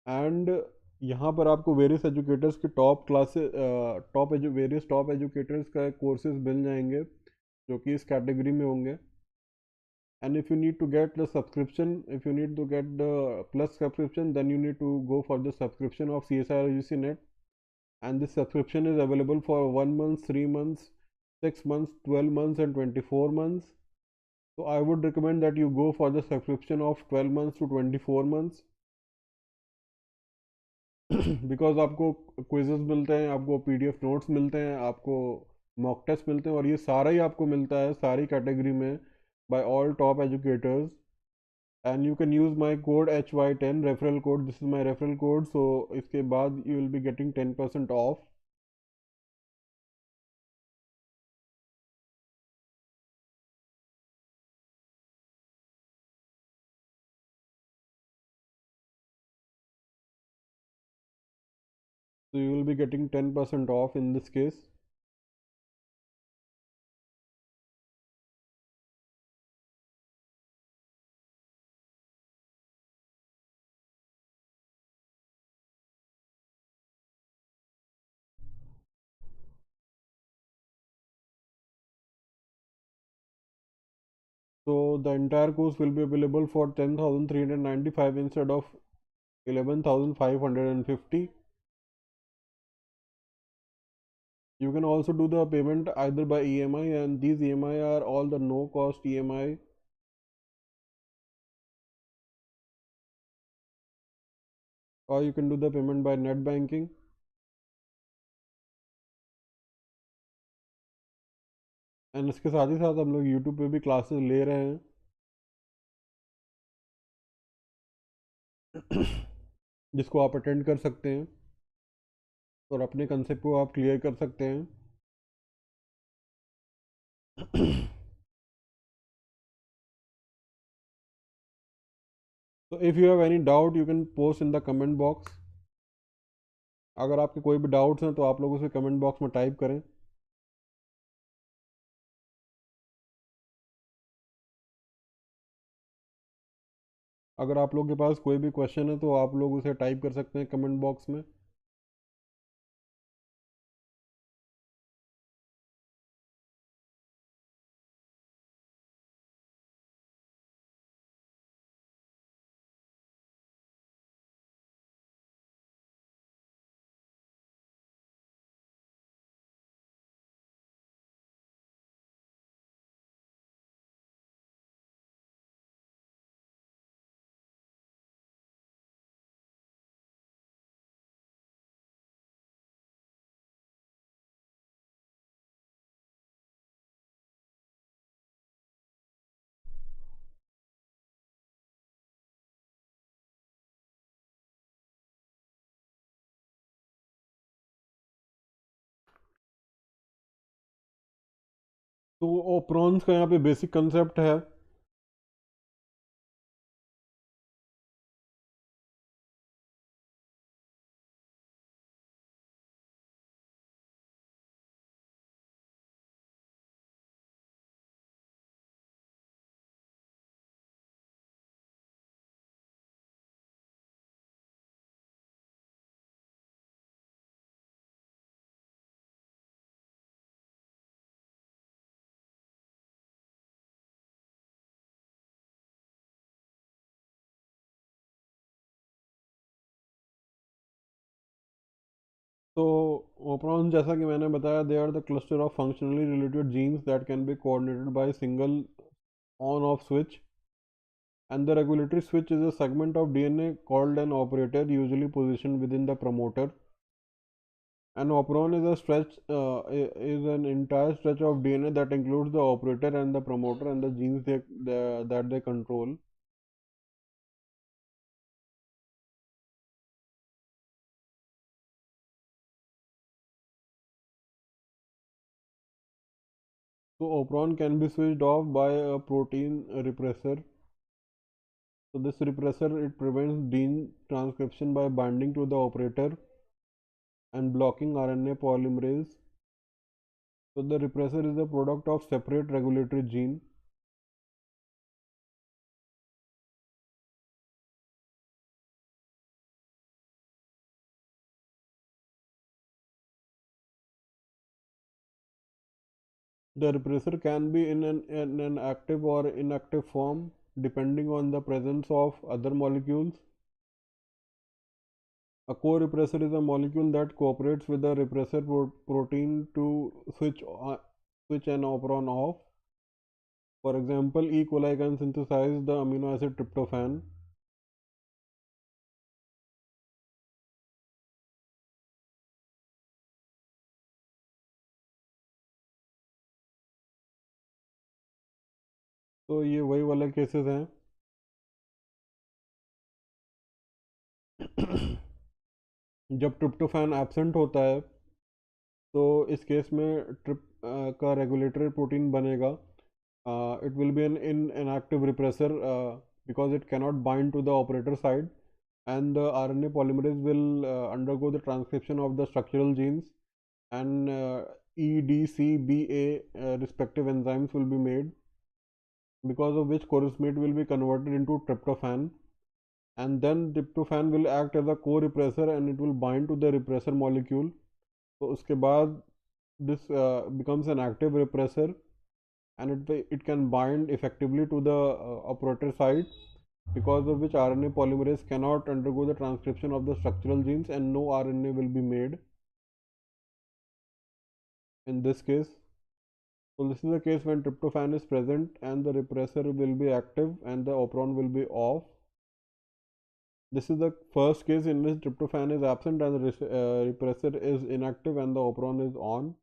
and यहाँ पर आपको वेरियस एजुकेटर्स के top classes various top educators का कोर्सेज मिल जाएंगे जो कि इस कैटेगरी में होंगे. And if you need to get the subscription, if you need to get the plus subscription, then you need to go for the subscription of CSIR UGC NET. And this subscription is available for 1 month, 3 months, 6 months, 12 months and 24 months. So I would recommend that you go for the subscription of 12 months to 24 months. Because आपको quizzes मिलते हैं, आपको PDF notes मिलते हैं, आपको mock test मिलते हैं, और ये सारा ही आपको मिलता है सारी कैटेगरी में by all top educators. And you can use my code HY10 referral code. This is my referral code. So इसके बाद you will be getting 10% off. So you will be getting 10% off in this case. So the entire course will be available for 10,395 instead of 11,550. You can also do the payment either by EMI, and these EMI are all the no cost EMI. Or you can do the payment by net banking. And इसके साथ ही साथ हम लोग YouTube पे भी classes ले रहे हैं जिसको आप अटेंड कर सकते हैं और अपने कंसेप्ट को आप क्लियर कर सकते हैं. So if you have any doubt, you can post in the comment box. अगर आपके कोई भी डाउट्स हैं तो आप लोग उसे कमेंट बॉक्स में टाइप करें. अगर आप लोग के पास कोई भी क्वेश्चन है तो आप लोग उसे टाइप कर सकते हैं कमेंट बॉक्स में. तो ओप्रॉन्स का यहाँ पे बेसिक कंसेप्ट है तो operons जैसा कि मैंने बताया they are the cluster of functionally related genes that can be coordinated by single on off switch and the regulatory switch is a segment of DNA called an operator usually positioned within the promoter. An operon is a stretch is an entire stretch of DNA that includes the operator and the promoter and the genes that they control. So operon can be switched off by a protein repressor. So this repressor it prevents gene transcription by binding to the operator and blocking RNA polymerase. So the repressor is a product of separate regulatory gene. The repressor can be in an active or inactive form depending on the presence of other molecules. A co-repressor is a molecule that cooperates with the repressor protein to switch an operon off. For example, E. coli can synthesize the amino acid tryptophan. तो ये वही वाले cases हैं जब tryptophan absent होता है तो इस केस में ट्रिप का रेगुलेटरी प्रोटीन बनेगा. It will be an inactive repressor because it cannot bind to the operator side, and the RNA polymerase will undergo the transcription of the structural genes, and EDCBA respective enzymes will be made, because of which chorismate will be converted into tryptophan, and then tryptophan will act as a co-repressor and it will bind to the repressor molecule. तो उसके बाद this becomes an active repressor and it can bind effectively to the operator site, because of which RNA polymerase cannot undergo the transcription of the structural genes and no RNA will be made in this case. So this is the case when tryptophan is present and the repressor will be active and the operon will be off. This is the first case in which tryptophan is absent and the repressor is inactive and the operon is on.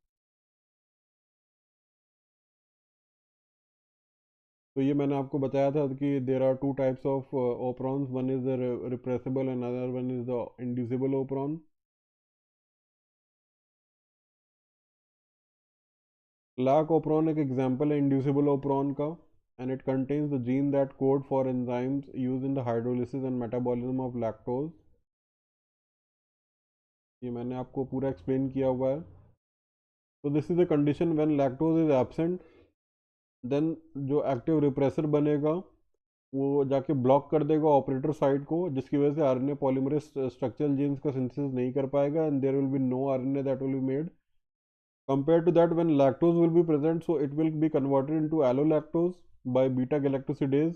तो ये मैंने आपको बताया था कि there are two types of operons, one is the repressible and other one is the inducible operon. Lac operon एक example है inducible operon का, and it contains the gene that code for enzymes used in the hydrolysis and metabolism of lactose. ये मैंने आपको पूरा explain किया हुआ है. तो this is the condition when lactose is absent, then जो एक्टिव रिप्रेसर बनेगा वो जाके ब्लॉक कर देगा ऑपरेटर साइट को, जिसकी वजह से आरएनए पॉलीमरेज स्ट्रक्चरल जीन्स का सिंथेसिस नहीं कर पाएगा and there will be no RNA that will be made. Compared to that, when lactose will be present, so it will be converted into allolactose by beta galactosidase,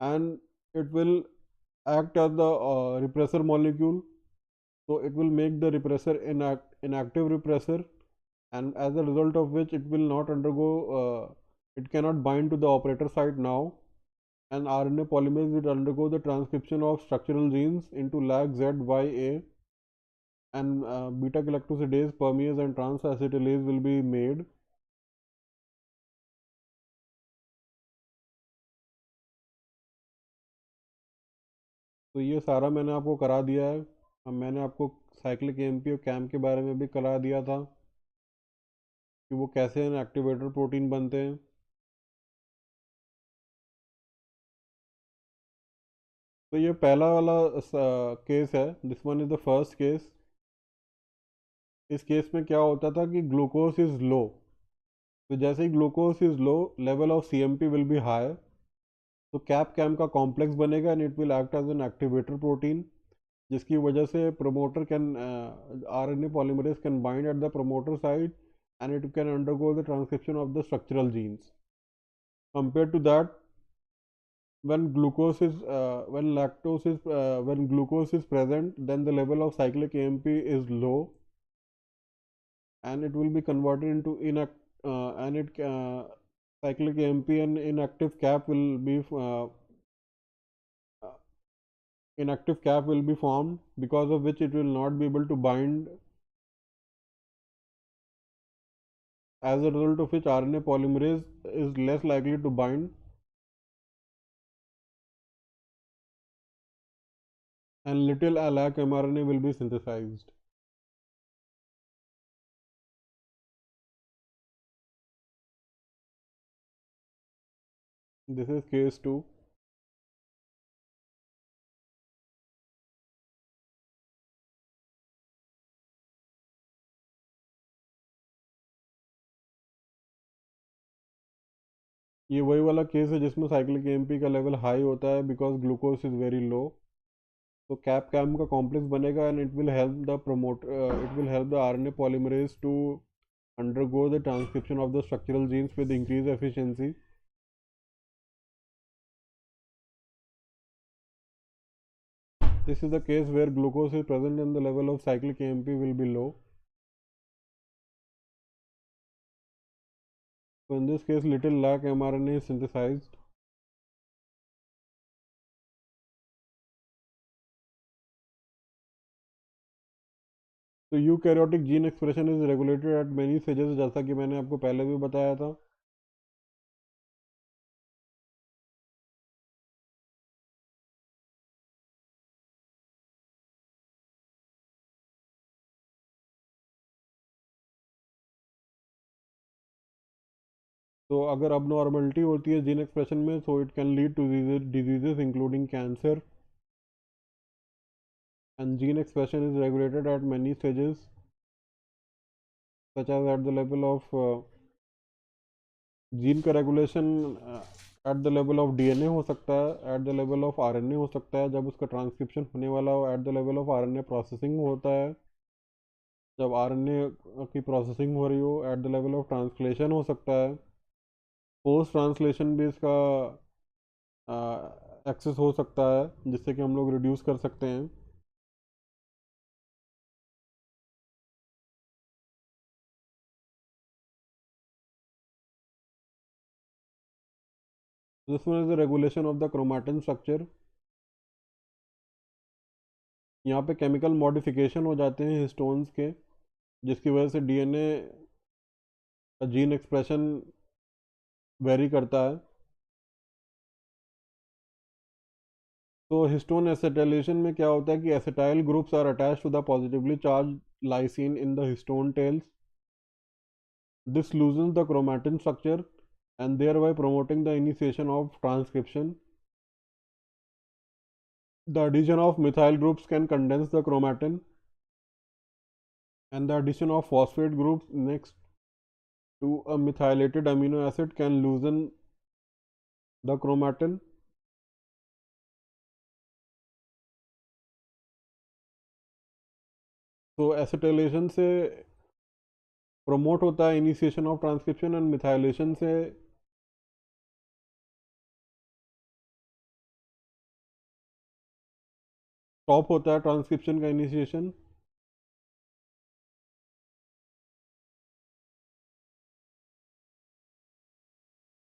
and it will act as the repressor molecule. So it will make the repressor inactive repressor, and as a result of which it will not undergo, it cannot bind to the operator site now, and RNA polymerase will undergo the transcription of structural genes into lag ZYA, and beta galactosidase, permease and transacetylase will be made. तो ये सारा मैंने आपको करा दिया है. अब मैंने आपको साइक्लिक एमपी और कैम के बारे में भी करा दिया था. कि वो कैसे इनएक्टिवेटर प्रोटीन बनते हैं। तो ये पहला वाला केस है, this one is the first case. इस केस में क्या होता था कि ग्लूकोज इज लो, तो जैसे ही glucose is low level of CMP will be high, तो कैप कैम का कॉम्प्लेक्स बनेगा and it will act as an activator protein, जिसकी वजह से promoter can RNA polymerase can bind at the promoter side and it can undergo the transcription of the structural genes. Compared to that, when glucose is present, then the level of cyclic AMP is low, and it will be converted into cyclic AMP and inactive cap will be formed, because of which it will not be able to bind, as a result of which RNA polymerase is less likely to bind, and little alak mRNA will be synthesized. This is case 2. ये वही वाला case है जिसमें cyclic AMP का level high होता है because glucose is very low, तो cap cam का कॉम्प्लेक्स बनेगा and it will help the RNA polymerase to undergo the transcription of the structural genes with increased efficiency. This is the case where glucose is present and the level of cyclic AMP will be low. So in this case, little lac mRNA is synthesized. तो eukaryotic gene expression is regulated eight many stages, जैसा कि मैंने आपको पहले भी बताया था। तो अगर अब नॉर्मलिटी होती है जीन एक्सप्रेशन में, so it can lead to diseases including cancer, and gene expression is regulated at many stages, such as at the level of gene का regulation at the level of DNA हो सकता है, at the level of RNA हो सकता है जब उसका transcription होने वाला हो, at the level of RNA processing होता है जब आरएनए की प्रोसेसिंग हो रही हो, at the level of translation हो सकता है, पोस्ट ट्रांसलेशन भी इसका एक्सेस हो सकता है जिससे कि हम लोग रिड्यूस कर सकते हैं। This one is the regulation of the chromatin structure. यहाँ पे केमिकल मॉडिफिकेशन हो जाते हैं हिस्टोन्स के, जिसकी वजह से डीएनए जीन एक्सप्रेशन वेरी करता है। तो हिस्टोन एसिटाइलेशन में क्या होता है कि acetyl groups are attached to the positively charge lysine in the histone tails. This loosens the chromatin structure and thereby promoting the initiation of transcription. The addition of methyl groups can condense the chromatin, and the addition of phosphate groups next to a methylated amino acid can loosen the chromatin. तो acetylation से promote होता है initiation of transcription, and methylation से stop होता है transcription का initiation.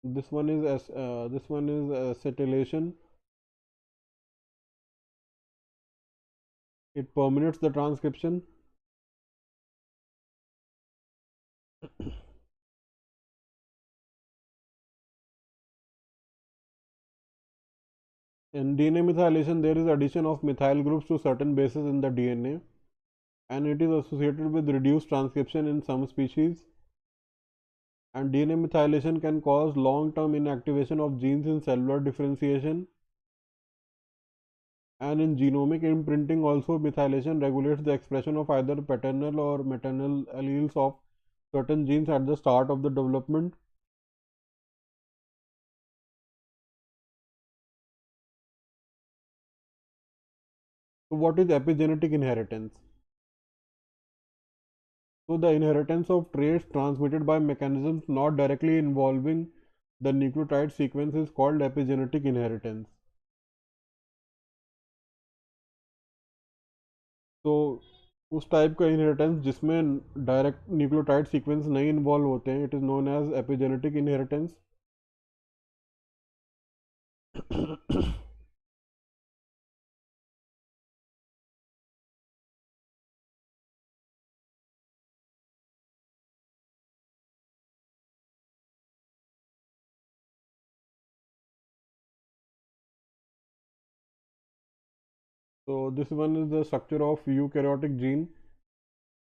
This one is acetylation. It permeates the transcription. In DNA methylation, there is addition of methyl groups to certain bases in the DNA, and it is associated with reduced transcription in some species. And DNA methylation can cause long-term inactivation of genes in cellular differentiation. And in genomic imprinting also, methylation regulates the expression of either paternal or maternal alleles of certain genes at the start of the development. So what is epigenetic inheritance? So the inheritance of traits transmitted by mechanisms not directly involving the nucleotide sequence is called epigenetic inheritance. तो उस type का inheritance जिसमें direct nucleotide sequence नहीं involve होते हैं, it is known as epigenetic inheritance. So this one is the structure of eukaryotic gene,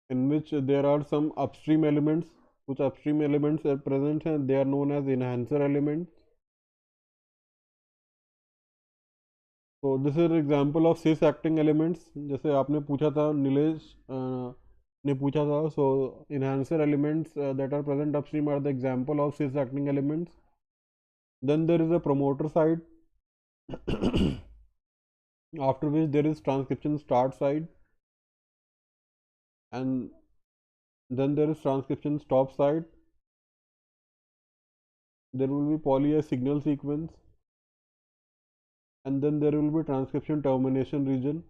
in which there are some upstream elements. कुछ upstream elements are present and they are known as enhancer elements. So this is an example of cis acting elements. जैसे आपने पूछा था, नीलेश ने पूछा था. So enhancer elements that are present upstream are the example of cis acting elements. Then there is a promoter side, after which there is transcription start side, and then there is transcription stop side. There will be poly A signal sequence, and then there will be transcription termination region.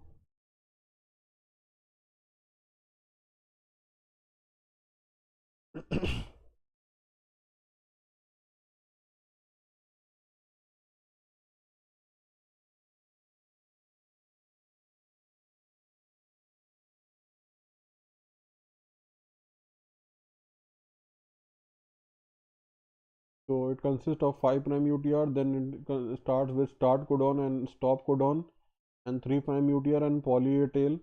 So it consists of 5' UTR, then it starts with start codon and stop codon, and 3' UTR and poly A tail.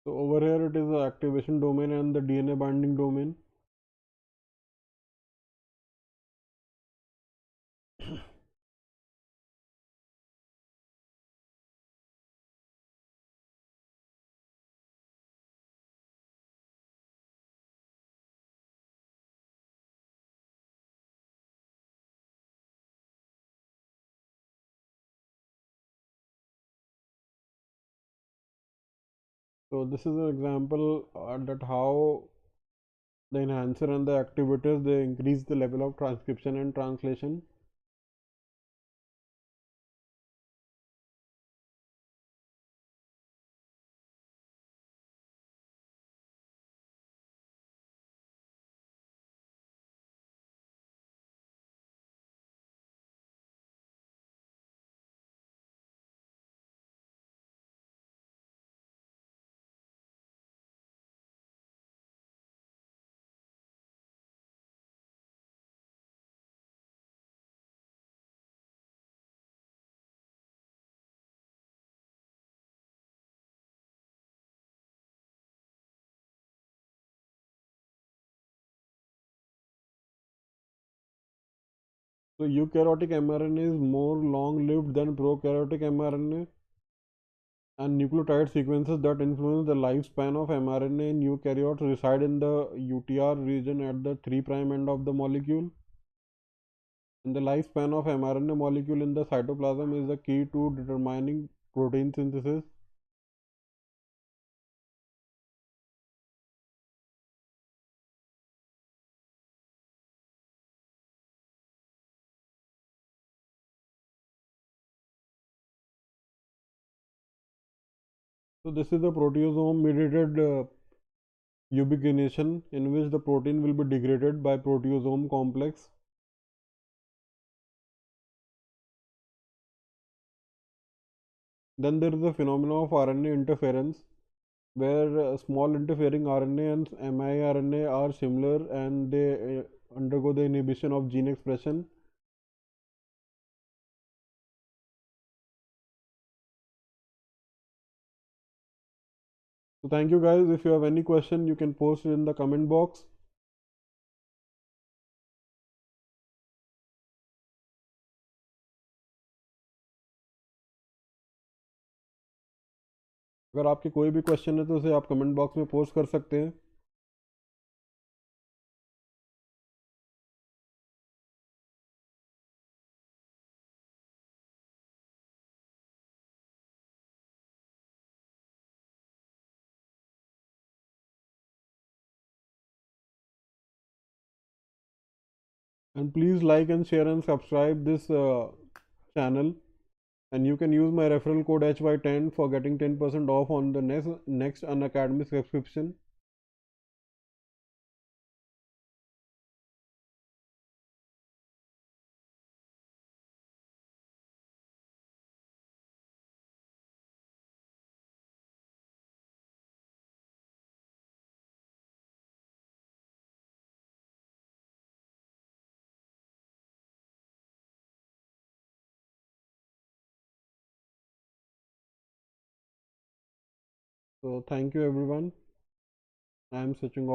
So over here it is the activation domain and the DNA binding domain. So this is an example that how the enhancer and the activators, they increase the level of transcription and translation. So eukaryotic mRNA is more long-lived than prokaryotic mRNA, and nucleotide sequences that influence the lifespan of mRNA in eukaryotes reside in the UTR region at the 3' end of the molecule. And the lifespan of mRNA molecule in the cytoplasm is the key to determining protein synthesis. So this is the proteasome mediated ubiquination, in which the protein will be degraded by proteasome complex. Then there is the phenomenon of RNA interference, where small interfering RNA and miRNA are similar and they undergo the inhibition of gene expression. So thank you guys. If you have any question, you can post it in the comment box. अगर आपके कोई भी question है तो उसे आप comment box में post कर सकते हैं. And please like and share and subscribe this channel. And you can use my referral code HY10 for getting 10% off on the next Unacademy subscription. So thank you everyone. I am switching off.